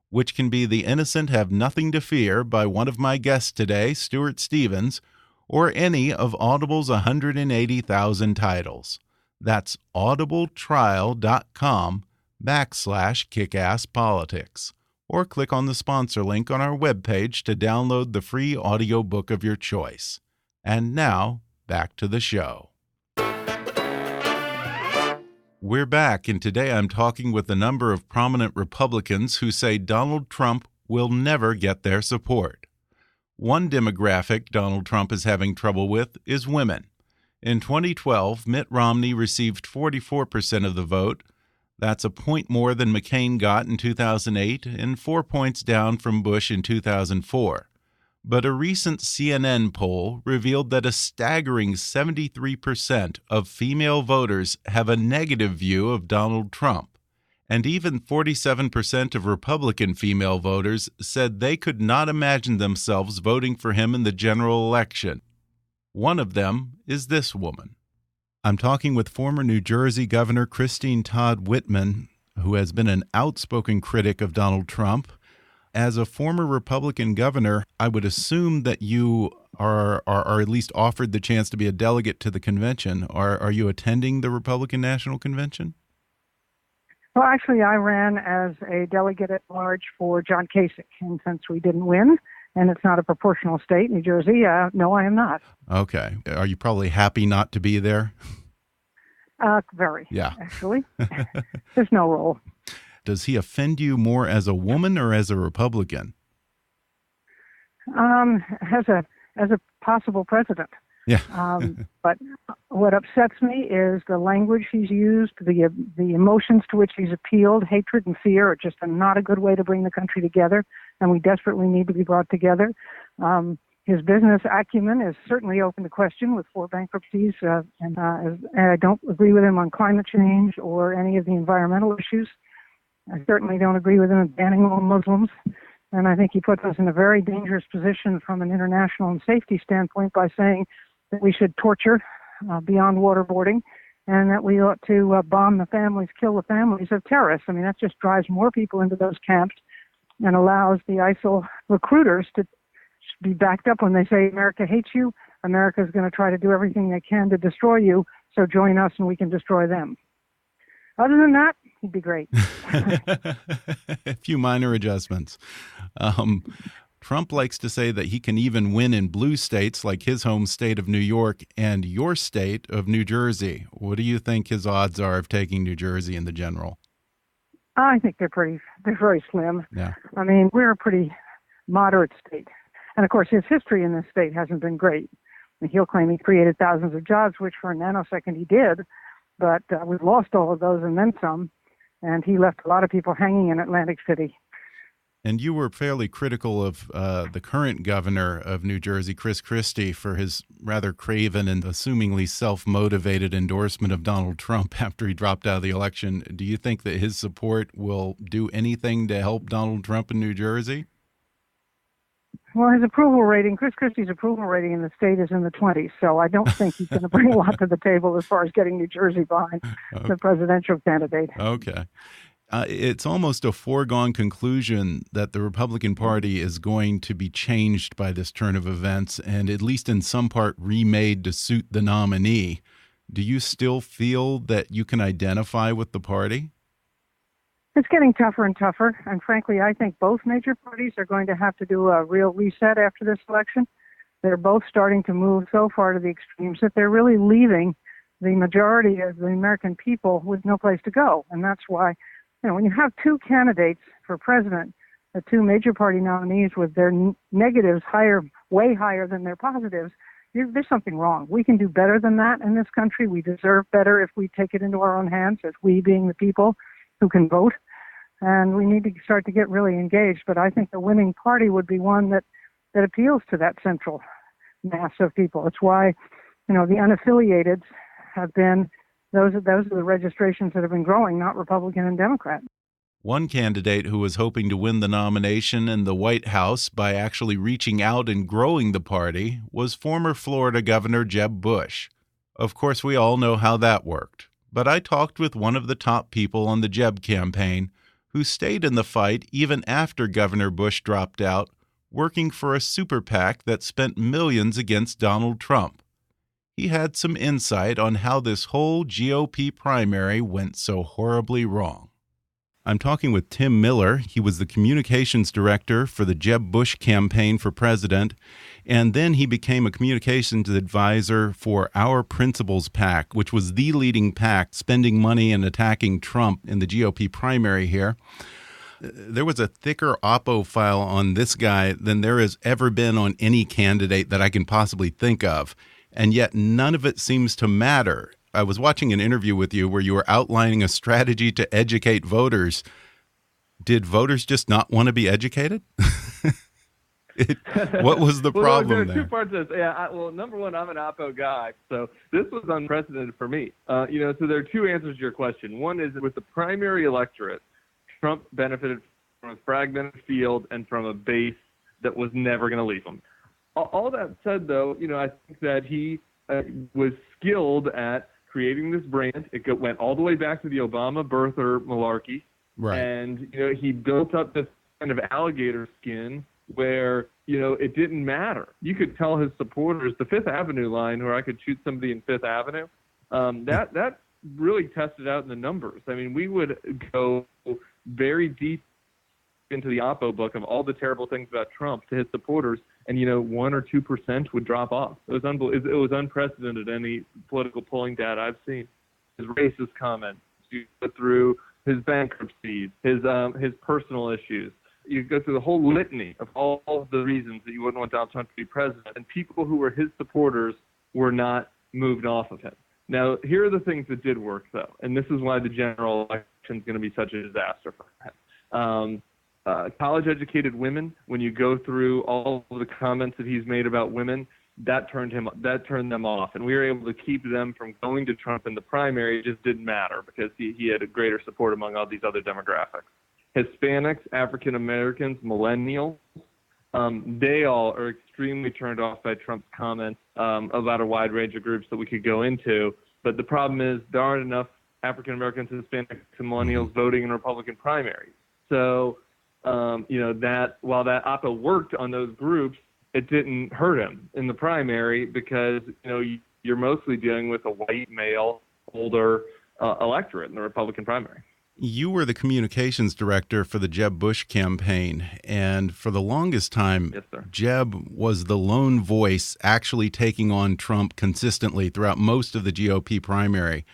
Speaker 1: which can be The Innocent Have Nothing to Fear by one of my guests today, Stuart Stevens, or any of Audible's 180,000 titles. That's audibletrial.com/kickasspolitics. or click on the sponsor link on our webpage to download the free audiobook of your choice. And now, back to the show. We're back, and today I'm talking with a number of prominent Republicans who say Donald Trump will never get their support. One demographic Donald Trump is having trouble with is women. In 2012, Mitt Romney received 44% of the vote. That's a point more than McCain got in 2008 and 4 points down from Bush in 2004. But a recent CNN poll revealed that a staggering 73% of female voters have a negative view of Donald Trump. And even 47% of Republican female voters said they could not imagine themselves voting for him in the general election. One of them is this woman. I'm talking with former New Jersey Governor Christine Todd Whitman, who has been an outspoken critic of Donald Trump. As a former Republican governor, I would assume that you are at least offered the chance to be a delegate to the convention. Are you attending the Republican National Convention?
Speaker 9: Well, actually, I ran as a delegate at large for John Kasich, and since we didn't win, and it's not a proportional state, New Jersey, no, I am not.
Speaker 1: Okay. Are you probably happy not to be there?
Speaker 9: Very,
Speaker 1: yeah.
Speaker 9: Actually. There's no role.
Speaker 1: Does he offend you more as a woman or as a Republican?
Speaker 9: As a possible president.
Speaker 1: Yeah.
Speaker 9: But what upsets me is the language he's used, the emotions to which he's appealed. Hatred and fear are just not a good way to bring the country together, and we desperately need to be brought together. His business acumen is certainly open to question with 4 bankruptcies, and I don't agree with him on climate change or any of the environmental issues. I certainly don't agree with him on banning all Muslims, and I think he puts us in a very dangerous position from an international and safety standpoint by saying that we should torture beyond waterboarding and that we ought to bomb the families, kill the families of terrorists. I mean, that just drives more people into those camps and allows the ISIL recruiters to be backed up when they say America hates you. America is going to try to do everything they can to destroy you, so join us and we can destroy them. Other than that, he'd be great.
Speaker 1: A few minor adjustments. Trump likes to say that he can even win in blue states like his home state of New York and your state of New Jersey. What do you think his odds are of taking New Jersey in the general?
Speaker 9: I think they're very slim.
Speaker 1: Yeah.
Speaker 9: I mean, we're a pretty moderate state. And of course, his history in this state hasn't been great. I mean, he'll claim he created thousands of jobs, which for a nanosecond he did, but we've lost all of those and then some. And he left a lot of people hanging in Atlantic City.
Speaker 1: And you were fairly critical of the current governor of New Jersey, Chris Christie, for his rather craven and assumingly self-motivated endorsement of Donald Trump after he dropped out of the election. Do you think that his support will do anything to help Donald Trump in New Jersey?
Speaker 9: Well, his approval rating, Chris Christie's approval rating in the state is in the 20s, so I don't think he's going to bring a lot to the table as far as getting New Jersey behind the presidential candidate.
Speaker 1: Okay. It's almost a foregone conclusion that the Republican Party is going to be changed by this turn of events and at least in some part remade to suit the nominee. Do you still feel that you can identify with the party?
Speaker 9: It's getting tougher and tougher, and frankly, I think both major parties are going to have to do a real reset after this election. They're both starting to move so far to the extremes that they're really leaving the majority of the American people with no place to go, and that's why, when you have 2 candidates for president, the 2 major party nominees with their negatives way higher than their positives, there's something wrong. We can do better than that in this country. We deserve better if we take it into our own hands, as we being the people who can vote. And we need to start to get really engaged. But I think the winning party would be one that appeals to that central mass of people. It's why, the unaffiliated have been, those are the registrations that have been growing, not Republican and Democrat.
Speaker 1: One candidate who was hoping to win the nomination in the White House by actually reaching out and growing the party was former Florida Governor Jeb Bush. Of course, we all know how that worked. But I talked with one of the top people on the Jeb campaign who stayed in the fight even after Governor Bush dropped out, working for a SuperPAC that spent millions against Donald Trump. He had some insight on how this whole GOP primary went so horribly wrong. I'm talking with Tim Miller. He was the communications director for the Jeb Bush campaign for president, and then he became a communications advisor for Our Principles PAC, which was the leading PAC spending money and attacking Trump in the GOP primary here. There was a thicker Oppo file on this guy than there has ever been on any candidate that I can possibly think of, and yet none of it seems to matter. I was watching an interview with you where you were outlining a strategy to educate voters. Did voters just not want to be educated? What was the problem
Speaker 10: there? Two parts of this. Yeah, well, number one, I'm an Oppo guy, so this was unprecedented for me. So there are two answers to your question. One is with the primary electorate, Trump benefited from a fragmented field and from a base that was never going to leave him. All that said, though, I think that he was skilled at creating this brand. It went all the way back to the Obama birther malarkey.
Speaker 1: Right.
Speaker 10: And, he built up this kind of alligator skin where, it didn't matter. You could tell his supporters, the Fifth Avenue line where I could shoot somebody in Fifth Avenue, that really tested out in the numbers. I mean, we would go very deep into the Oppo book of all the terrible things about Trump to his supporters, and 1 or 2% would drop off. It was unprecedented, any political polling data I've seen. His racist comments, you go through his bankruptcies, his personal issues. You go through the whole litany of all of the reasons that you wouldn't want Donald Trump to be president, and people who were his supporters were not moved off of him. Now, here are the things that did work, though, and this is why the general election is going to be such a disaster for him. College-educated women, when you go through all of the comments that he's made about women, that turned them off, and we were able to keep them from going to Trump in the primary. It just didn't matter because he had a greater support among all these other demographics. Hispanics, African Americans, millennials, they all are extremely turned off by Trump's comments about a wide range of groups that we could go into. But the problem is there aren't enough African Americans, Hispanics, and millennials voting in Republican primaries. So, that while that Oppo worked on those groups, it didn't hurt him in the primary because, you're mostly dealing with a white male, older electorate in the Republican primary.
Speaker 1: You were the communications director for the Jeb Bush campaign, and for the longest time,
Speaker 10: yes, sir,
Speaker 1: Jeb was the lone voice actually taking on Trump consistently throughout most of the GOP primary.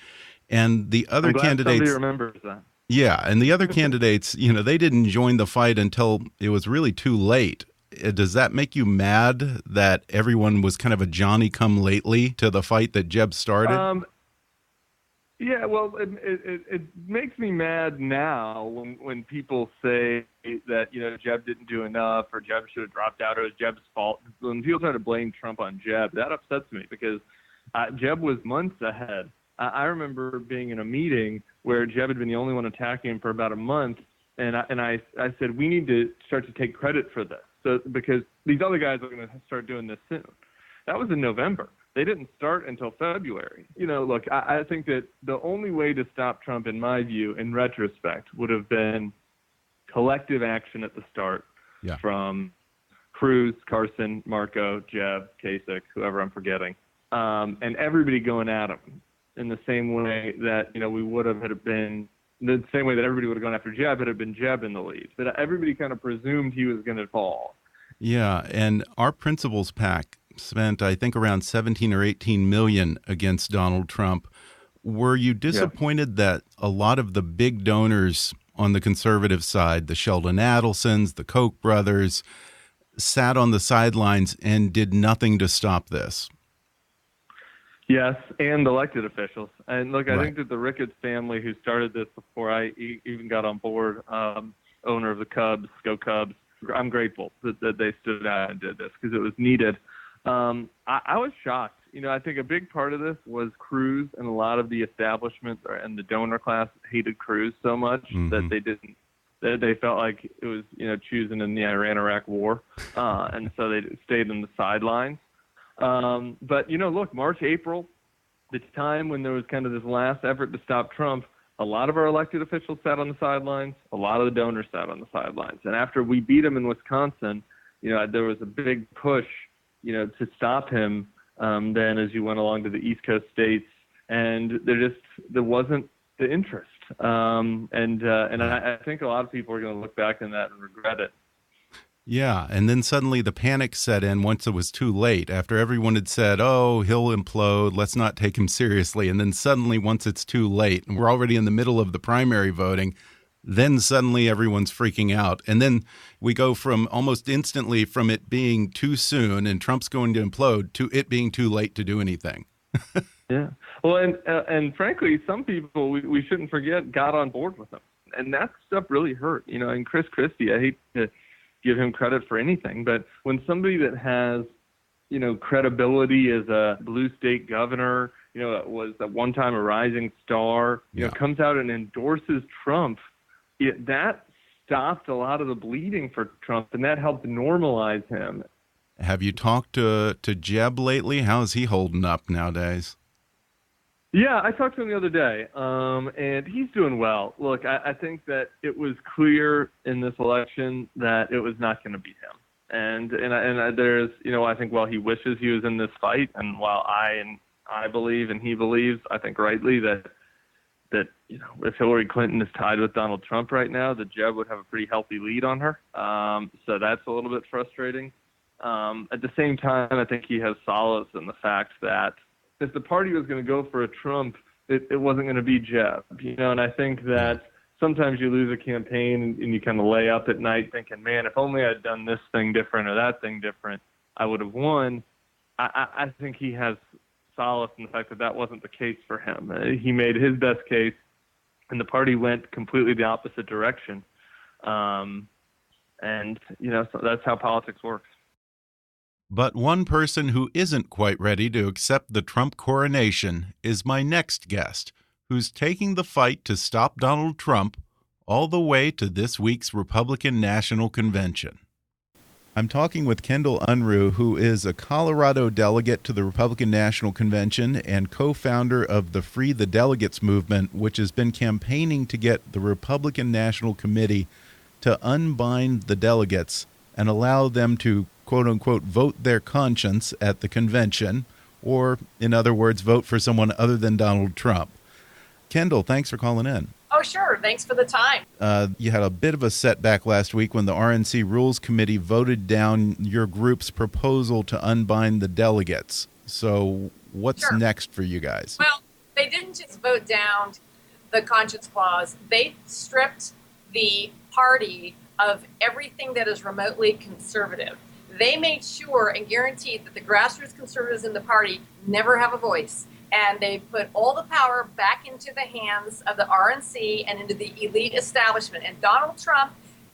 Speaker 1: And the other candidates,
Speaker 10: somebody remembers that.
Speaker 1: Yeah, and the other candidates, they didn't join the fight until it was really too late. Does that make you mad that everyone was kind of a Johnny-come-lately to the fight that Jeb started?
Speaker 10: Yeah, well, it makes me mad now when people say that, Jeb didn't do enough or Jeb should have dropped out or it was Jeb's fault. When people try to blame Trump on Jeb, that upsets me because Jeb was months ahead. I remember being in a meeting where Jeb had been the only one attacking him for about a month, and I said, we need to start to take credit for this, because these other guys are going to start doing this soon. That was in November. They didn't start until February. Look, I think that the only way to stop Trump, in my view, in retrospect, would have been collective action at the start from Cruz, Carson, Marco, Jeb, Kasich, whoever I'm forgetting, and everybody going at him in the same way that, we would have had been the same way that everybody would have gone after Jeb had it been Jeb in the lead. But everybody kind of presumed he was going to fall.
Speaker 1: Yeah, and Our Principles PAC spent, I think, around 17 or 18 million against Donald Trump. Were you disappointed that a lot of the big donors on the conservative side, the Sheldon Adelsons, the Koch brothers, sat on the sidelines and did nothing to stop this?
Speaker 10: Yes, and elected officials. And look, I think that the Ricketts family, who started this before I even got on board, owner of the Cubs, go Cubs, I'm grateful that they stood out and did this because it was needed. I was shocked. I think a big part of this was Cruz, and a lot of the establishment and the donor class hated Cruz so much that they felt like it was, choosing in the Iran-Iraq war. And so they stayed on the sidelines. But, look, March, April, the time when there was kind of this last effort to stop Trump, a lot of our elected officials sat on the sidelines. A lot of the donors sat on the sidelines. And after we beat him in Wisconsin, there was a big push, to stop him then as you went along to the East Coast states. And there wasn't the interest. And I think a lot of people are going to look back on that and regret it.
Speaker 1: Yeah, and then suddenly the panic set in once it was too late, after everyone had said, oh, he'll implode, let's not take him seriously. And then suddenly, once it's too late, and we're already in the middle of the primary voting, then suddenly everyone's freaking out. And then we go from almost instantly from it being too soon and Trump's going to implode to it being too late to do anything.
Speaker 10: Yeah. Well, and frankly, some people, we shouldn't forget, got on board with him. And that stuff really hurt. You know, and Chris Christie, I hate to give him credit for anything, but when somebody that has, you know, credibility as a blue state governor, you know, was at one time a rising star, you know, comes out and endorses Trump, that stopped a lot of the bleeding for Trump, and that helped normalize him.
Speaker 1: Have you talked to Jeb lately? How's he holding up nowadays?
Speaker 10: Yeah, I talked to him the other day, and he's doing well. Look, I think that it was clear in this election that it was not going to be him. And there's, you know, I think while he wishes he was in this fight, and while I believe and he believes, I think rightly, that you know, if Hillary Clinton is tied with Donald Trump right now, that Jeb would have a pretty healthy lead on her. So that's a little bit frustrating. At the same time, I think he has solace in the fact that if the party was going to go for a Trump, it wasn't going to be Jeb, you know. And I think that sometimes you lose a campaign and you kind of lay up at night thinking, man, if only I'd done this thing different or that thing different, I would have won. I think he has solace in the fact that that wasn't the case for him. He made his best case, and the party went completely the opposite direction. And, you know, so that's how politics works.
Speaker 1: But one person who isn't quite ready to accept the Trump coronation is my next guest, who's taking the fight to stop Donald Trump all the way to this week's Republican National Convention. I'm talking with Kendal Unruh, who is a Colorado delegate to the Republican National Convention and co-founder of the Free the Delegates movement, which has been campaigning to get the Republican National Committee to unbind the delegates and allow them to, quote-unquote, vote their conscience at the convention, or, in other words, vote for someone other than Donald Trump. Kendal, thanks for calling in.
Speaker 11: Oh, sure. Thanks for the time.
Speaker 1: You had a bit of a setback last week when the RNC Rules Committee voted down your group's proposal to unbind the delegates. So what's next for you guys?
Speaker 11: Well, they didn't just vote down the conscience clause. They stripped the party of everything that is remotely conservative. They made sure and guaranteed that the grassroots conservatives in the party never have a voice. And they put all the power back into the hands of the RNC and into the elite establishment. And Donald Trump,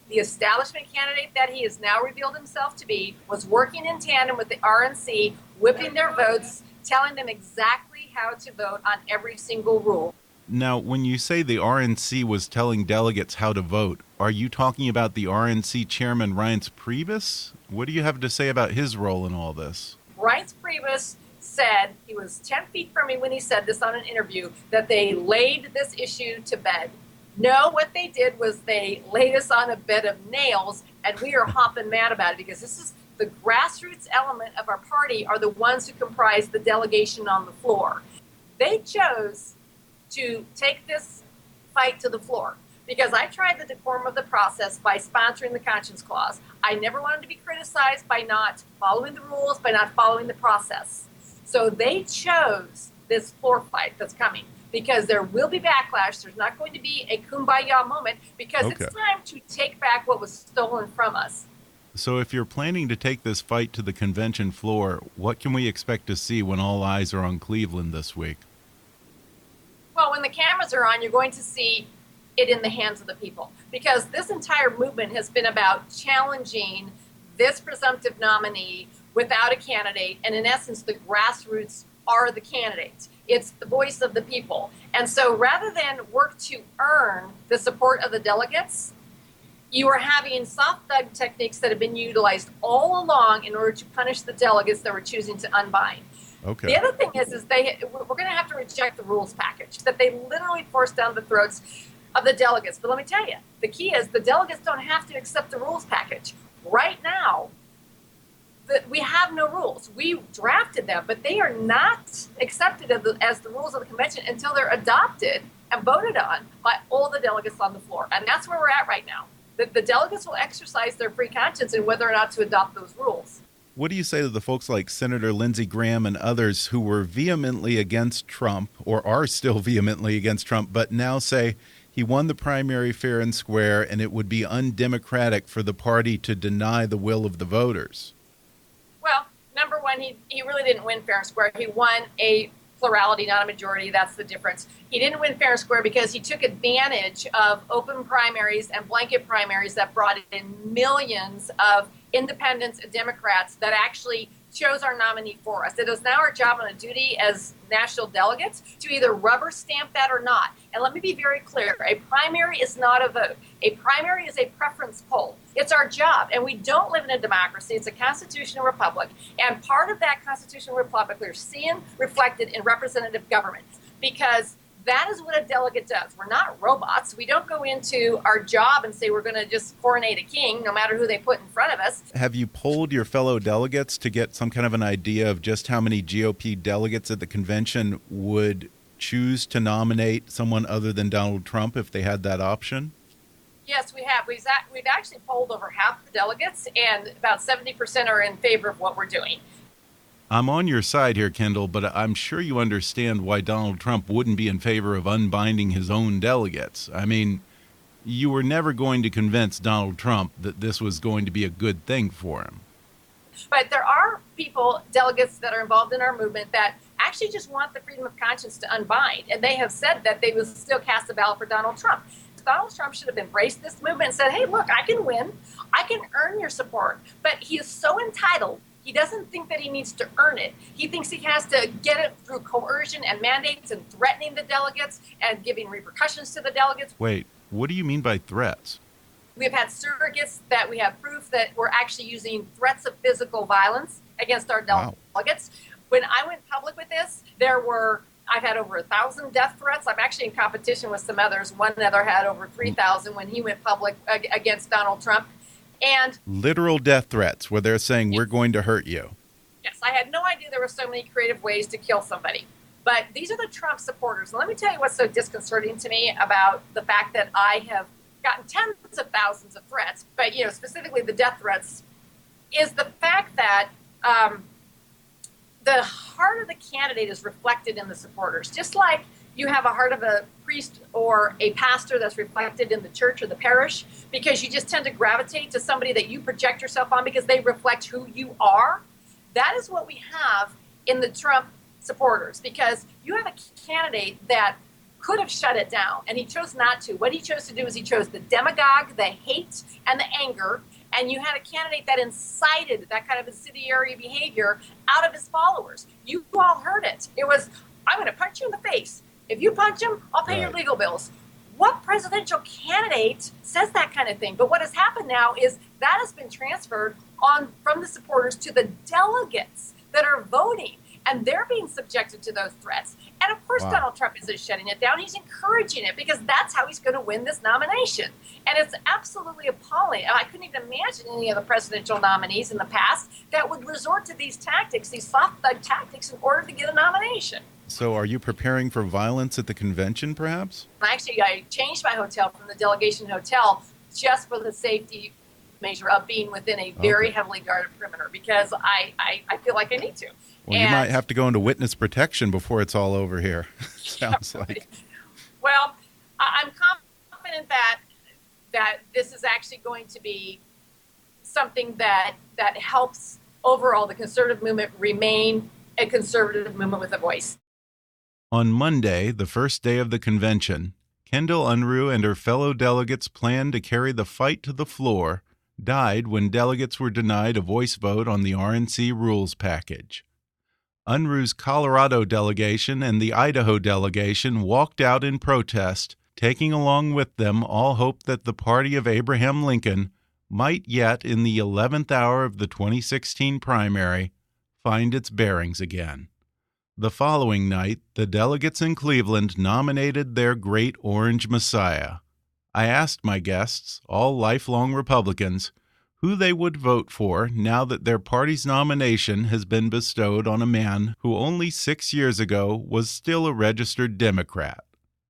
Speaker 11: the establishment candidate that he has now revealed himself to be, was working in tandem with the RNC, whipping their votes, telling them exactly how to vote on every single rule.
Speaker 1: Now, when you say the RNC was telling delegates how to vote, are you talking about the RNC chairman, Reince Priebus? What do you have to say about his role in all this?
Speaker 11: Reince Priebus said, he was 10 feet from me when he said this on an interview, that they laid this issue to bed. No, what they did was they laid us on a bed of nails, and we are hopping mad about it because this is the grassroots element of our party are the ones who comprise the delegation on the floor. They chose to take this fight to the floor because I tried the decorum of the process by sponsoring the conscience clause. I never wanted to be criticized by not following the rules, by not following the process. So they chose this floor fight that's coming because there will be backlash. There's not going to be a kumbaya moment because it's time to take back what was stolen from us.
Speaker 1: So if you're planning to take this fight to the convention floor, what can we expect to see when all eyes are on Cleveland this week?
Speaker 11: Well, when the cameras are on, you're going to see it in the hands of the people because this entire movement has been about challenging this presumptive nominee without a candidate, and in essence, the grassroots are the candidates. It's the voice of the people. And so rather than work to earn the support of the delegates, you are having soft thug techniques that have been utilized all along in order to punish the delegates that were choosing to unbind.
Speaker 1: Okay.
Speaker 11: The other thing is we're going to have to reject the rules package that they literally forced down the throats of the delegates. But let me tell you, the key is the delegates don't have to accept the rules package. Right now, we have no rules. We drafted them, but they are not accepted as the rules of the convention until they're adopted and voted on by all the delegates on the floor. And that's where we're at right now. The delegates will exercise their free conscience in whether or not to adopt those rules.
Speaker 1: What do you say to the folks like Senator Lindsey Graham and others who were vehemently against Trump, or are still vehemently against Trump, but now say he won the primary fair and square and it would be undemocratic for the party to deny the will of the voters?
Speaker 11: Well, number one, he really didn't win fair and square. He won a plurality, not a majority. That's the difference. He didn't win fair and square because he took advantage of open primaries and blanket primaries that brought in millions of independents and Democrats that actually chose our nominee for us. It is now our job and a duty as national delegates to either rubber stamp that or not. And let me be very clear. A primary is not a vote. A primary is a preference poll. It's our job. And we don't live in a democracy. It's a constitutional republic. And part of that constitutional republic we're seeing reflected in representative government, because that is what a delegate does. We're not robots. We don't go into our job and say we're going to just coronate a king, no matter who they put in front of us.
Speaker 1: Have you polled your fellow delegates to get some kind of an idea of just how many GOP delegates at the convention would choose to nominate someone other than Donald Trump if they had that option?
Speaker 11: Yes, we have. We've actually polled over half the delegates, and about 70% are in favor of what we're doing.
Speaker 1: I'm on your side here, Kendal, but I'm sure you understand why Donald Trump wouldn't be in favor of unbinding his own delegates. I mean, you were never going to convince Donald Trump that this was going to be a good thing for him.
Speaker 11: But there are people, delegates that are involved in our movement that actually just want the freedom of conscience to unbind. And they have said that they will still cast a ballot for Donald Trump. Donald Trump should have embraced this movement and said, hey, look, I can win. I can earn your support. But he is so entitled. He doesn't think that he needs to earn it. He thinks he has to get it through coercion and mandates and threatening the delegates and giving repercussions to the delegates.
Speaker 1: Wait, what do you mean by threats?
Speaker 11: We've had surrogates that we have proof that we're actually using threats of physical violence against our delegates. When I went public with this, I've had over 1,000 death threats. I'm actually in competition with some others. One other had over 3,000 when he went public against Donald Trump. And
Speaker 1: literal death threats where they're saying we're going to hurt you.
Speaker 11: Yes, I had no idea there were so many creative ways to kill somebody. But these are the Trump supporters. And let me tell you what's so disconcerting to me about the fact that I have gotten tens of thousands of threats, but specifically the death threats, is the fact that the heart of the candidate is reflected in the supporters. Just like you have a heart of a priest or a pastor that's reflected in the church or the parish, because you just tend to gravitate to somebody that you project yourself on because they reflect who you are. That is what we have in the Trump supporters, because you have a candidate that could have shut it down, and he chose not to. What he chose to do is he chose the demagogue, the hate, and the anger, and you had a candidate that incited that kind of incendiary behavior out of his followers. You all heard it. It was, I'm going to punch you in the face. If you punch him, I'll pay your legal bills. What presidential candidate says that kind of thing? But what has happened now is that has been transferred on from the supporters to the delegates that are voting, and they're being subjected to those threats. And of course, Donald Trump isn't shutting it down. He's encouraging it because that's how he's going to win this nomination. And it's absolutely appalling. And I couldn't even imagine any of the presidential nominees in the past that would resort to these tactics, these soft thug tactics, in order to get a nomination.
Speaker 1: So are you preparing for violence at the convention, perhaps?
Speaker 11: Actually, I changed my hotel from the delegation hotel just for the safety measure of being within a very heavily guarded perimeter, because I feel like I need to.
Speaker 1: Well, you might have to go into witness protection before it's all over here. Sounds like.
Speaker 11: Well, I'm confident that this is actually going to be something that helps overall the conservative movement remain a conservative movement with a voice.
Speaker 1: On Monday, the first day of the convention, Kendal Unruh and her fellow delegates planned to carry the fight to the floor, died when delegates were denied a voice vote on the RNC rules package. Unruh's Colorado delegation and the Idaho delegation walked out in protest, taking along with them all hope that the party of Abraham Lincoln might yet, in the 11th hour of the 2016 primary, find its bearings again. The following night, the delegates in Cleveland nominated their great orange messiah. I asked my guests, all lifelong Republicans, who they would vote for now that their party's nomination has been bestowed on a man who only 6 years ago was still a registered Democrat.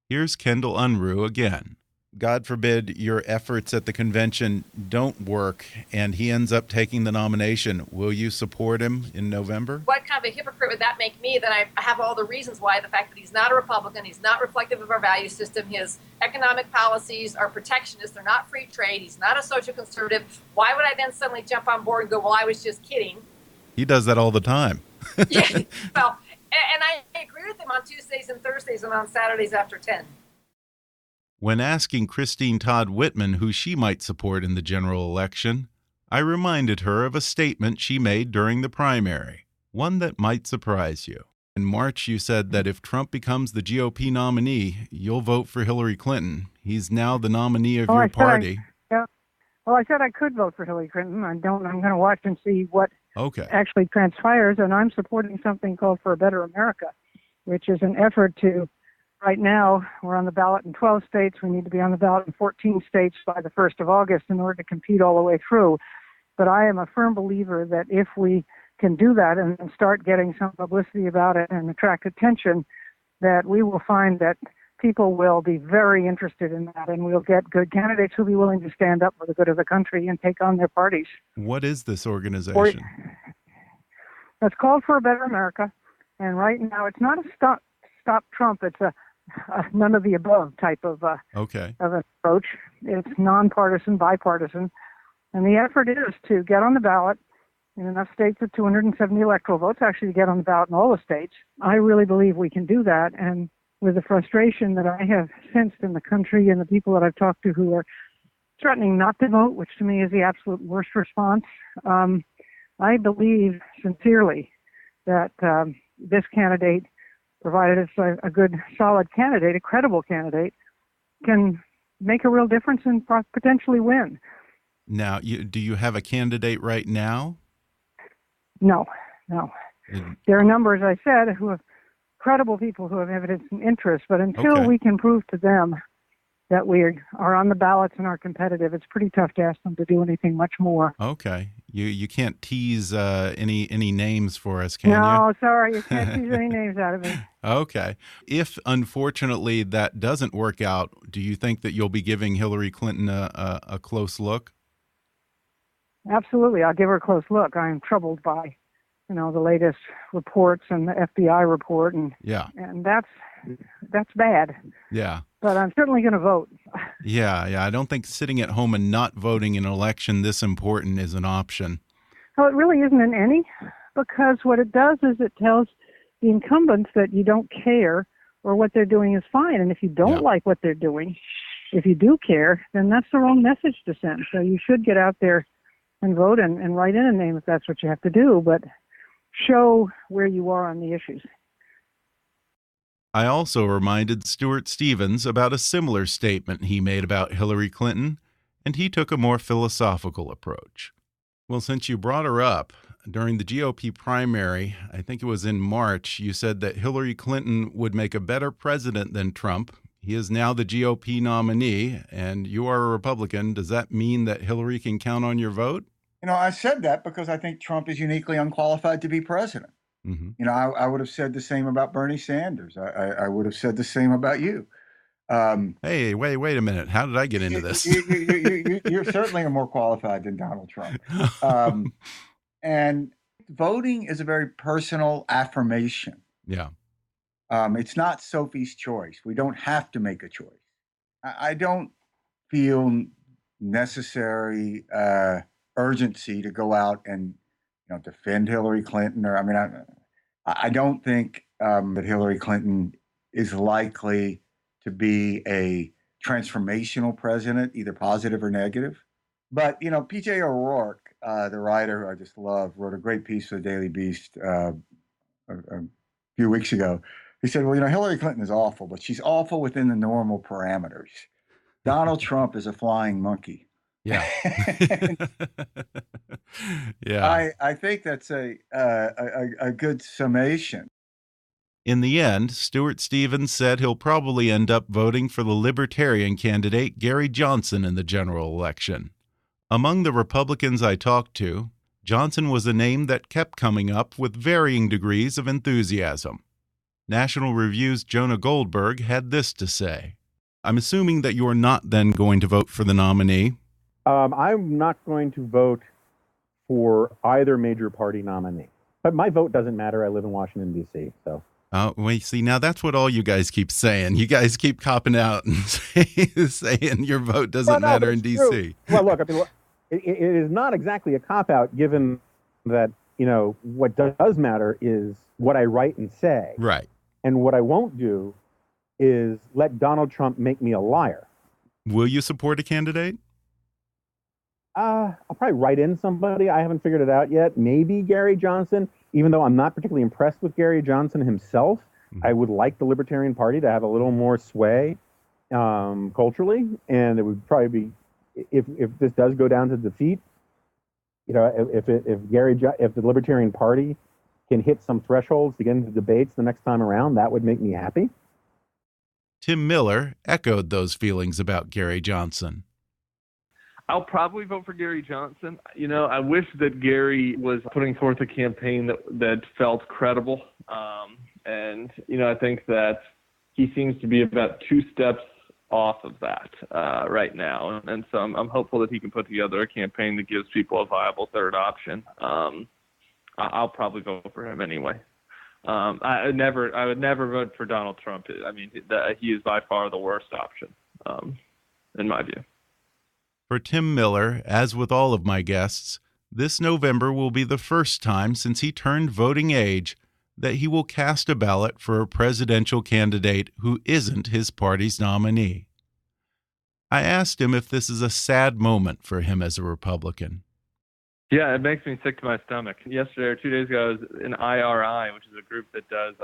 Speaker 1: Here's Kendal Unruh again. God forbid your efforts at the convention don't work and he ends up taking the nomination. Will you support him in November?
Speaker 11: What kind of a hypocrite would that make me? That I have all the reasons why. The fact that he's not a Republican, he's not reflective of our value system, his economic policies are protectionist, they're not free trade, he's not a social conservative. Why would I then suddenly jump on board and go, well, I was just kidding?
Speaker 1: He does that all the time.
Speaker 11: Yeah, well, and I agree with him on Tuesdays and Thursdays and on Saturdays after 10.
Speaker 1: When asking Christine Todd Whitman who she might support in the general election, I reminded her of a statement she made during the primary, one that might surprise you. In March, you said that if Trump becomes the GOP nominee, you'll vote for Hillary Clinton. He's now the nominee of your party.
Speaker 9: Well, I said I could vote for Hillary Clinton. I'm going to watch and see what actually transpires, and I'm supporting something called For a Better America, which is an effort to. Right now, we're on the ballot in 12 states. We need to be on the ballot in 14 states by the 1st of August in order to compete all the way through. But I am a firm believer that if we can do that and start getting some publicity about it and attract attention, that we will find that people will be very interested in that, and we'll get good candidates who'll be willing to stand up for the good of the country and take on their parties.
Speaker 1: What is this organization?
Speaker 9: It's called For a Better America, and right now it's not a stop Trump. It's a none of the above type of of an approach. It's nonpartisan, bipartisan, and the effort is to get on the ballot in enough states with 270 electoral votes, actually to get on the ballot in all the states. I really believe we can do that, and with the frustration that I have sensed in the country and the people that I've talked to who are threatening not to vote, which to me is the absolute worst response, I believe sincerely that this candidate, provided it's a good, solid candidate, a credible candidate, can make a real difference and potentially win.
Speaker 1: Now, do you have a candidate right now?
Speaker 9: No. There are numbers, I said, who have credible people who have evidence and interest, but until we can prove to them that we are on the ballots and are competitive, it's pretty tough to ask them to do anything much more.
Speaker 1: Okay. You can't tease any names for us, can you?
Speaker 9: No, sorry, you can't tease any names out of me.
Speaker 1: Okay. If, unfortunately, that doesn't work out, do you think that you'll be giving Hillary Clinton a close look?
Speaker 9: Absolutely. I'll give her a close look. I am troubled by, the latest reports and the FBI report, and that's bad.
Speaker 1: Yeah.
Speaker 9: But I'm certainly going to vote.
Speaker 1: Yeah. I don't think sitting at home and not voting in an election this important is an option.
Speaker 9: Well, it really isn't in any, because what it does is it tells the incumbents that you don't care or what they're doing is fine. And if you don't like what they're doing, if you do care, then that's the wrong message to send. So you should get out there and vote and write in a name if that's what you have to do, but show where you are on the issues.
Speaker 1: I also reminded Stuart Stevens about a similar statement he made about Hillary Clinton, and he took a more philosophical approach. Well, since you brought her up, during the GOP primary, I think it was in March, you said that Hillary Clinton would make a better president than Trump. He is now the GOP nominee, and you are a Republican. Does that mean that Hillary can count on your vote?
Speaker 7: I said that because I think Trump is uniquely unqualified to be president. Mm-hmm. I would have said the same about Bernie Sanders. I would have said the same about you.
Speaker 1: Hey, wait a minute. How did I get into this?
Speaker 7: You're certainly more qualified than Donald Trump. And voting is a very personal affirmation.
Speaker 1: Yeah.
Speaker 7: It's not Sophie's choice. We don't have to make a choice. I don't feel necessary urgency to go out and defend Hillary Clinton. I don't think that Hillary Clinton is likely to be a transformational president, either positive or negative. But P.J. O'Rourke, the writer who I just love, wrote a great piece for the Daily Beast a few weeks ago. He said, well, Hillary Clinton is awful, but she's awful within the normal parameters. Donald Trump is a flying monkey.
Speaker 1: Yeah. Yeah.
Speaker 7: I think that's a good summation.
Speaker 1: In the end, Stuart Stevens said he'll probably end up voting for the Libertarian candidate Gary Johnson in the general election. Among the Republicans I talked to, Johnson was a name that kept coming up with varying degrees of enthusiasm. National Review's Jonah Goldberg had this to say. I'm assuming that you're not then going to vote for the nominee.
Speaker 8: I'm not going to vote for either major party nominee. But my vote doesn't matter. I live in Washington, D.C., so...
Speaker 1: Wait, see, now that's what all you guys keep saying. You guys keep copping out and saying your vote doesn't matter in D.C.
Speaker 8: Well, look, I mean, it is not exactly a cop-out, given that, what does matter is what I write and say.
Speaker 1: Right.
Speaker 8: And what I won't do is let Donald Trump make me a liar.
Speaker 1: Will you support a candidate?
Speaker 8: I'll probably write in somebody. I haven't figured it out yet. Maybe Gary Johnson, even though I'm not particularly impressed with Gary Johnson himself. I would like the Libertarian Party to have a little more sway culturally, and it would probably be, if this does go down to defeat, if the Libertarian Party can hit some thresholds to get into debates the next time around, that would make me happy.
Speaker 1: Tim Miller echoed those feelings about Gary Johnson.
Speaker 10: I'll probably vote for Gary Johnson. I wish that Gary was putting forth a campaign that felt credible. And I think that he seems to be about 2 steps off of that right now. And so I'm hopeful that he can put together a campaign that gives people a viable third option. I'll probably vote for him anyway. I would never vote for Donald Trump. I mean, he is by far the worst option, in my view.
Speaker 1: For Tim Miller, as with all of my guests, this November will be the first time since he turned voting age that he will cast a ballot for a presidential candidate who isn't his party's nominee. I asked him if this is a sad moment for him as a Republican.
Speaker 10: Yeah, it makes me sick to my stomach. Yesterday or 2 days ago, I was in IRI, which is a group that does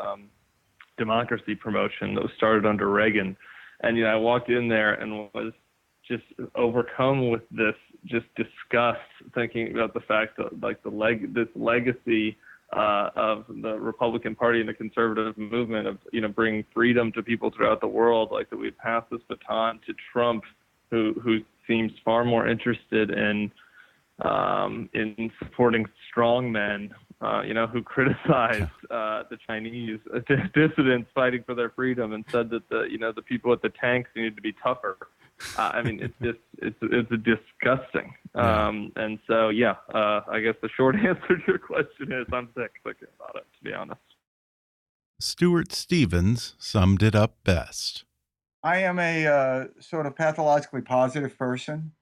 Speaker 10: democracy promotion that was started under Reagan. And, I walked in there and was just overcome with this just disgust, thinking about the fact that this legacy of the Republican Party and the conservative movement of bringing freedom to people throughout the world, like that we've passed this baton to Trump, who seems far more interested in supporting strong men, who criticized the Chinese dissidents fighting for their freedom and said that the people at the tanks needed to be tougher. I mean, it's disgusting. And so, I guess the short answer to your question is I'm sick thinking about it, to be honest.
Speaker 1: Stuart Stevens summed it up best.
Speaker 7: I am a sort of pathologically positive person,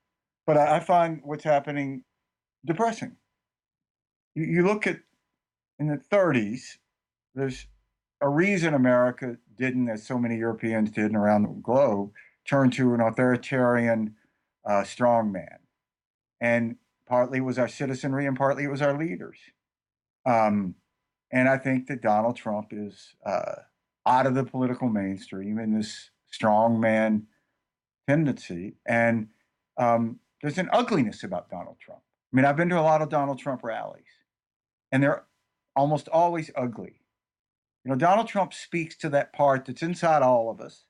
Speaker 7: but I find what's happening depressing. You look at in the 30s, there's a reason America didn't, as so many Europeans did and around the globe, turn to an authoritarian strongman. And partly it was our citizenry and partly it was our leaders. And I think that Donald Trump is out of the political mainstream in this strongman tendency. And there's an ugliness about Donald Trump. I mean, I've been to a lot of Donald Trump rallies, and they're almost always ugly. Donald Trump speaks to that part that's inside all of us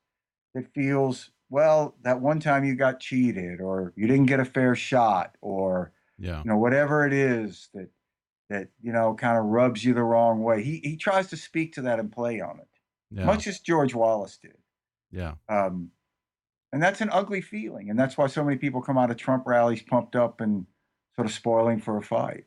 Speaker 7: that feels, well, that one time you got cheated or you didn't get a fair shot or, whatever it is that kind of rubs you the wrong way. He tries to speak to that and play on it, much as George Wallace did.
Speaker 1: Yeah.
Speaker 7: And that's an ugly feeling. And that's why so many people come out of Trump rallies pumped up and sort of spoiling for a fight.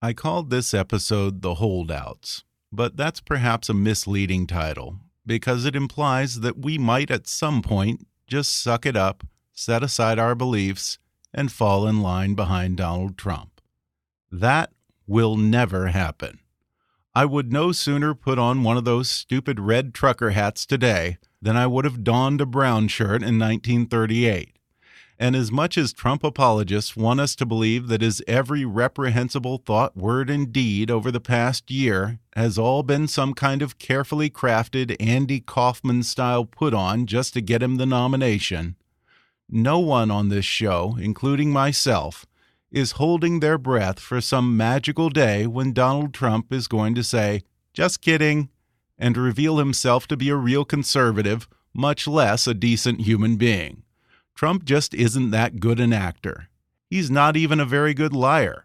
Speaker 1: I called this episode The Holdouts, but that's perhaps a misleading title because it implies that we might at some point just suck it up, set aside our beliefs, and fall in line behind Donald Trump. That will never happen. I would no sooner put on one of those stupid red trucker hats today than I would have donned a brown shirt in 1938. And as much as Trump apologists want us to believe that his every reprehensible thought, word, and deed over the past year has all been some kind of carefully crafted Andy Kaufman-style put-on just to get him the nomination, no one on this show, including myself, is holding their breath for some magical day when Donald Trump is going to say, "Just kidding," and reveal himself to be a real conservative, much less a decent human being. Trump just isn't that good an actor. He's not even a very good liar.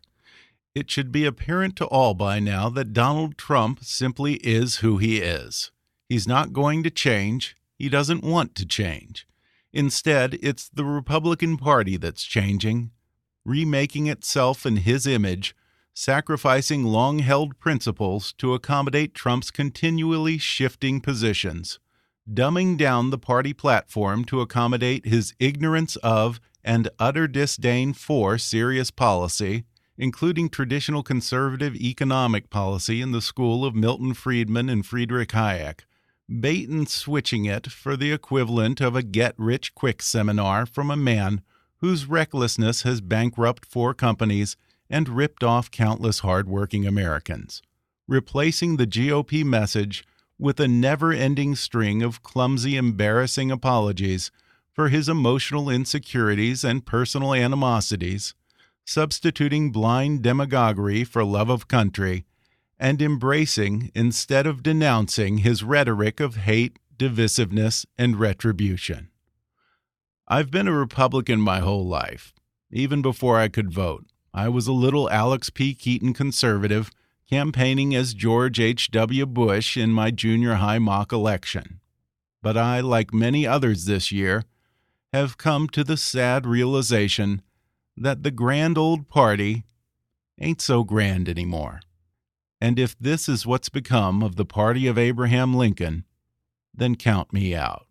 Speaker 1: It should be apparent to all by now that Donald Trump simply is who he is. He's not going to change. He doesn't want to change. Instead, it's the Republican Party that's changing, remaking itself in his image, sacrificing long-held principles to accommodate Trump's continually shifting positions, dumbing down the party platform to accommodate his ignorance of and utter disdain for serious policy, including traditional conservative economic policy in the school of Milton Friedman and Friedrich Hayek, bait and switching it for the equivalent of a get-rich-quick seminar from a man whose recklessness has bankrupted 4 companies and ripped off countless hard-working Americans, replacing the GOP message with a never-ending string of clumsy, embarrassing apologies for his emotional insecurities and personal animosities, substituting blind demagoguery for love of country, and embracing instead of denouncing his rhetoric of hate, divisiveness, and retribution. I've been a Republican my whole life. Even before I could vote, I was a little Alex P. Keaton conservative campaigning as George H.W. Bush in my junior high mock election. But I, like many others this year, have come to the sad realization that the grand old party ain't so grand anymore. And if this is what's become of the party of Abraham Lincoln, then count me out.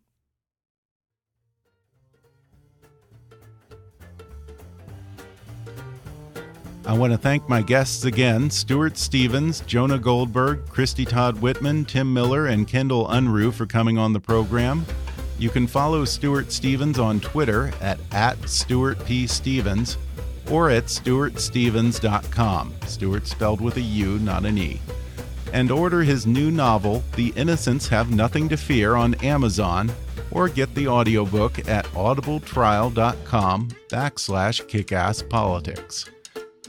Speaker 1: I want to thank my guests again, Stuart Stevens, Jonah Goldberg, Todd Whitman, Tim Miller, and Kendal Unruh for coming on the program. You can follow Stuart Stevens on Twitter at @StuartPStevens or at stuartstevens.com. Stuart spelled with a U, not an E. And order his new novel, The Innocents Have Nothing to Fear, on Amazon, or get the audiobook at audibletrial.com/kickasspolitics.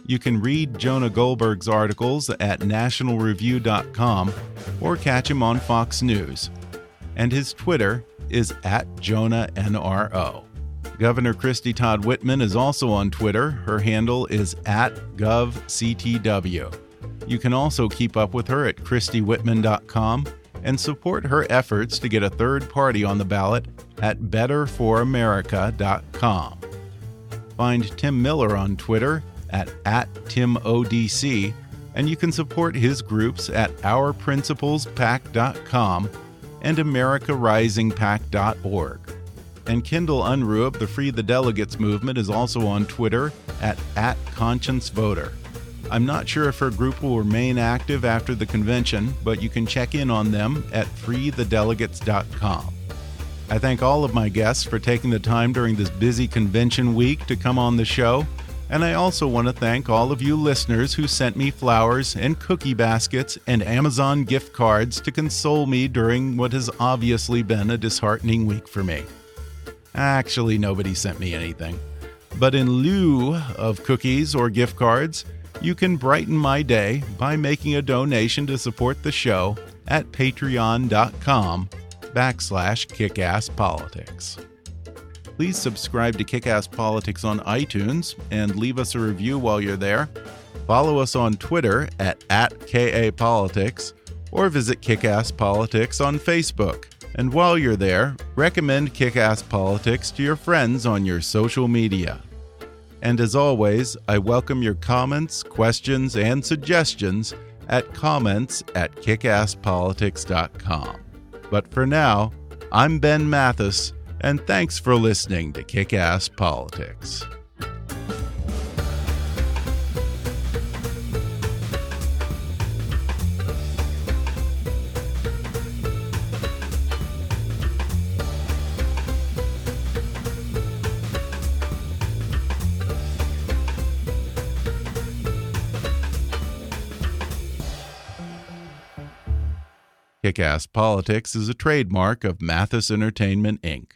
Speaker 1: You can read Jonah Goldberg's articles at nationalreview.com or catch him on Fox News. And his Twitter is @JonahNRO. Governor Todd Whitman is also on Twitter. Her handle is @GovCTW. You can also keep up with her at ChristyWhitman.com and support her efforts to get a third party on the ballot at BetterForAmerica.com. Find Tim Miller on Twitter at @TimODC, and you can support his groups at OurPrinciplesPAC.com and AmericaRisingPAC.org. And Kendal Unruh of the Free the Delegates movement is also on Twitter at @ConscienceVoter. I'm not sure if her group will remain active after the convention, but you can check in on them at freethedelegates.com. I thank all of my guests for taking the time during this busy convention week to come on the show. And I also want to thank all of you listeners who sent me flowers and cookie baskets and Amazon gift cards to console me during what has obviously been a disheartening week for me. Actually, nobody sent me anything. But in lieu of cookies or gift cards, you can brighten my day by making a donation to support the show at patreon.com/kickasspolitics. Please subscribe to Kick-Ass Politics on iTunes and leave us a review while you're there. Follow us on Twitter at @KAPolitics or visit Kick-Ass Politics on Facebook. And while you're there, recommend Kick-Ass Politics to your friends on your social media. And as always, I welcome your comments, questions, and suggestions at comments@kickasspolitics.com. But for now, I'm Ben Mathis, and thanks for listening to Kick-Ass Politics. Kick-Ass Politics is a trademark of Mathis Entertainment, Inc.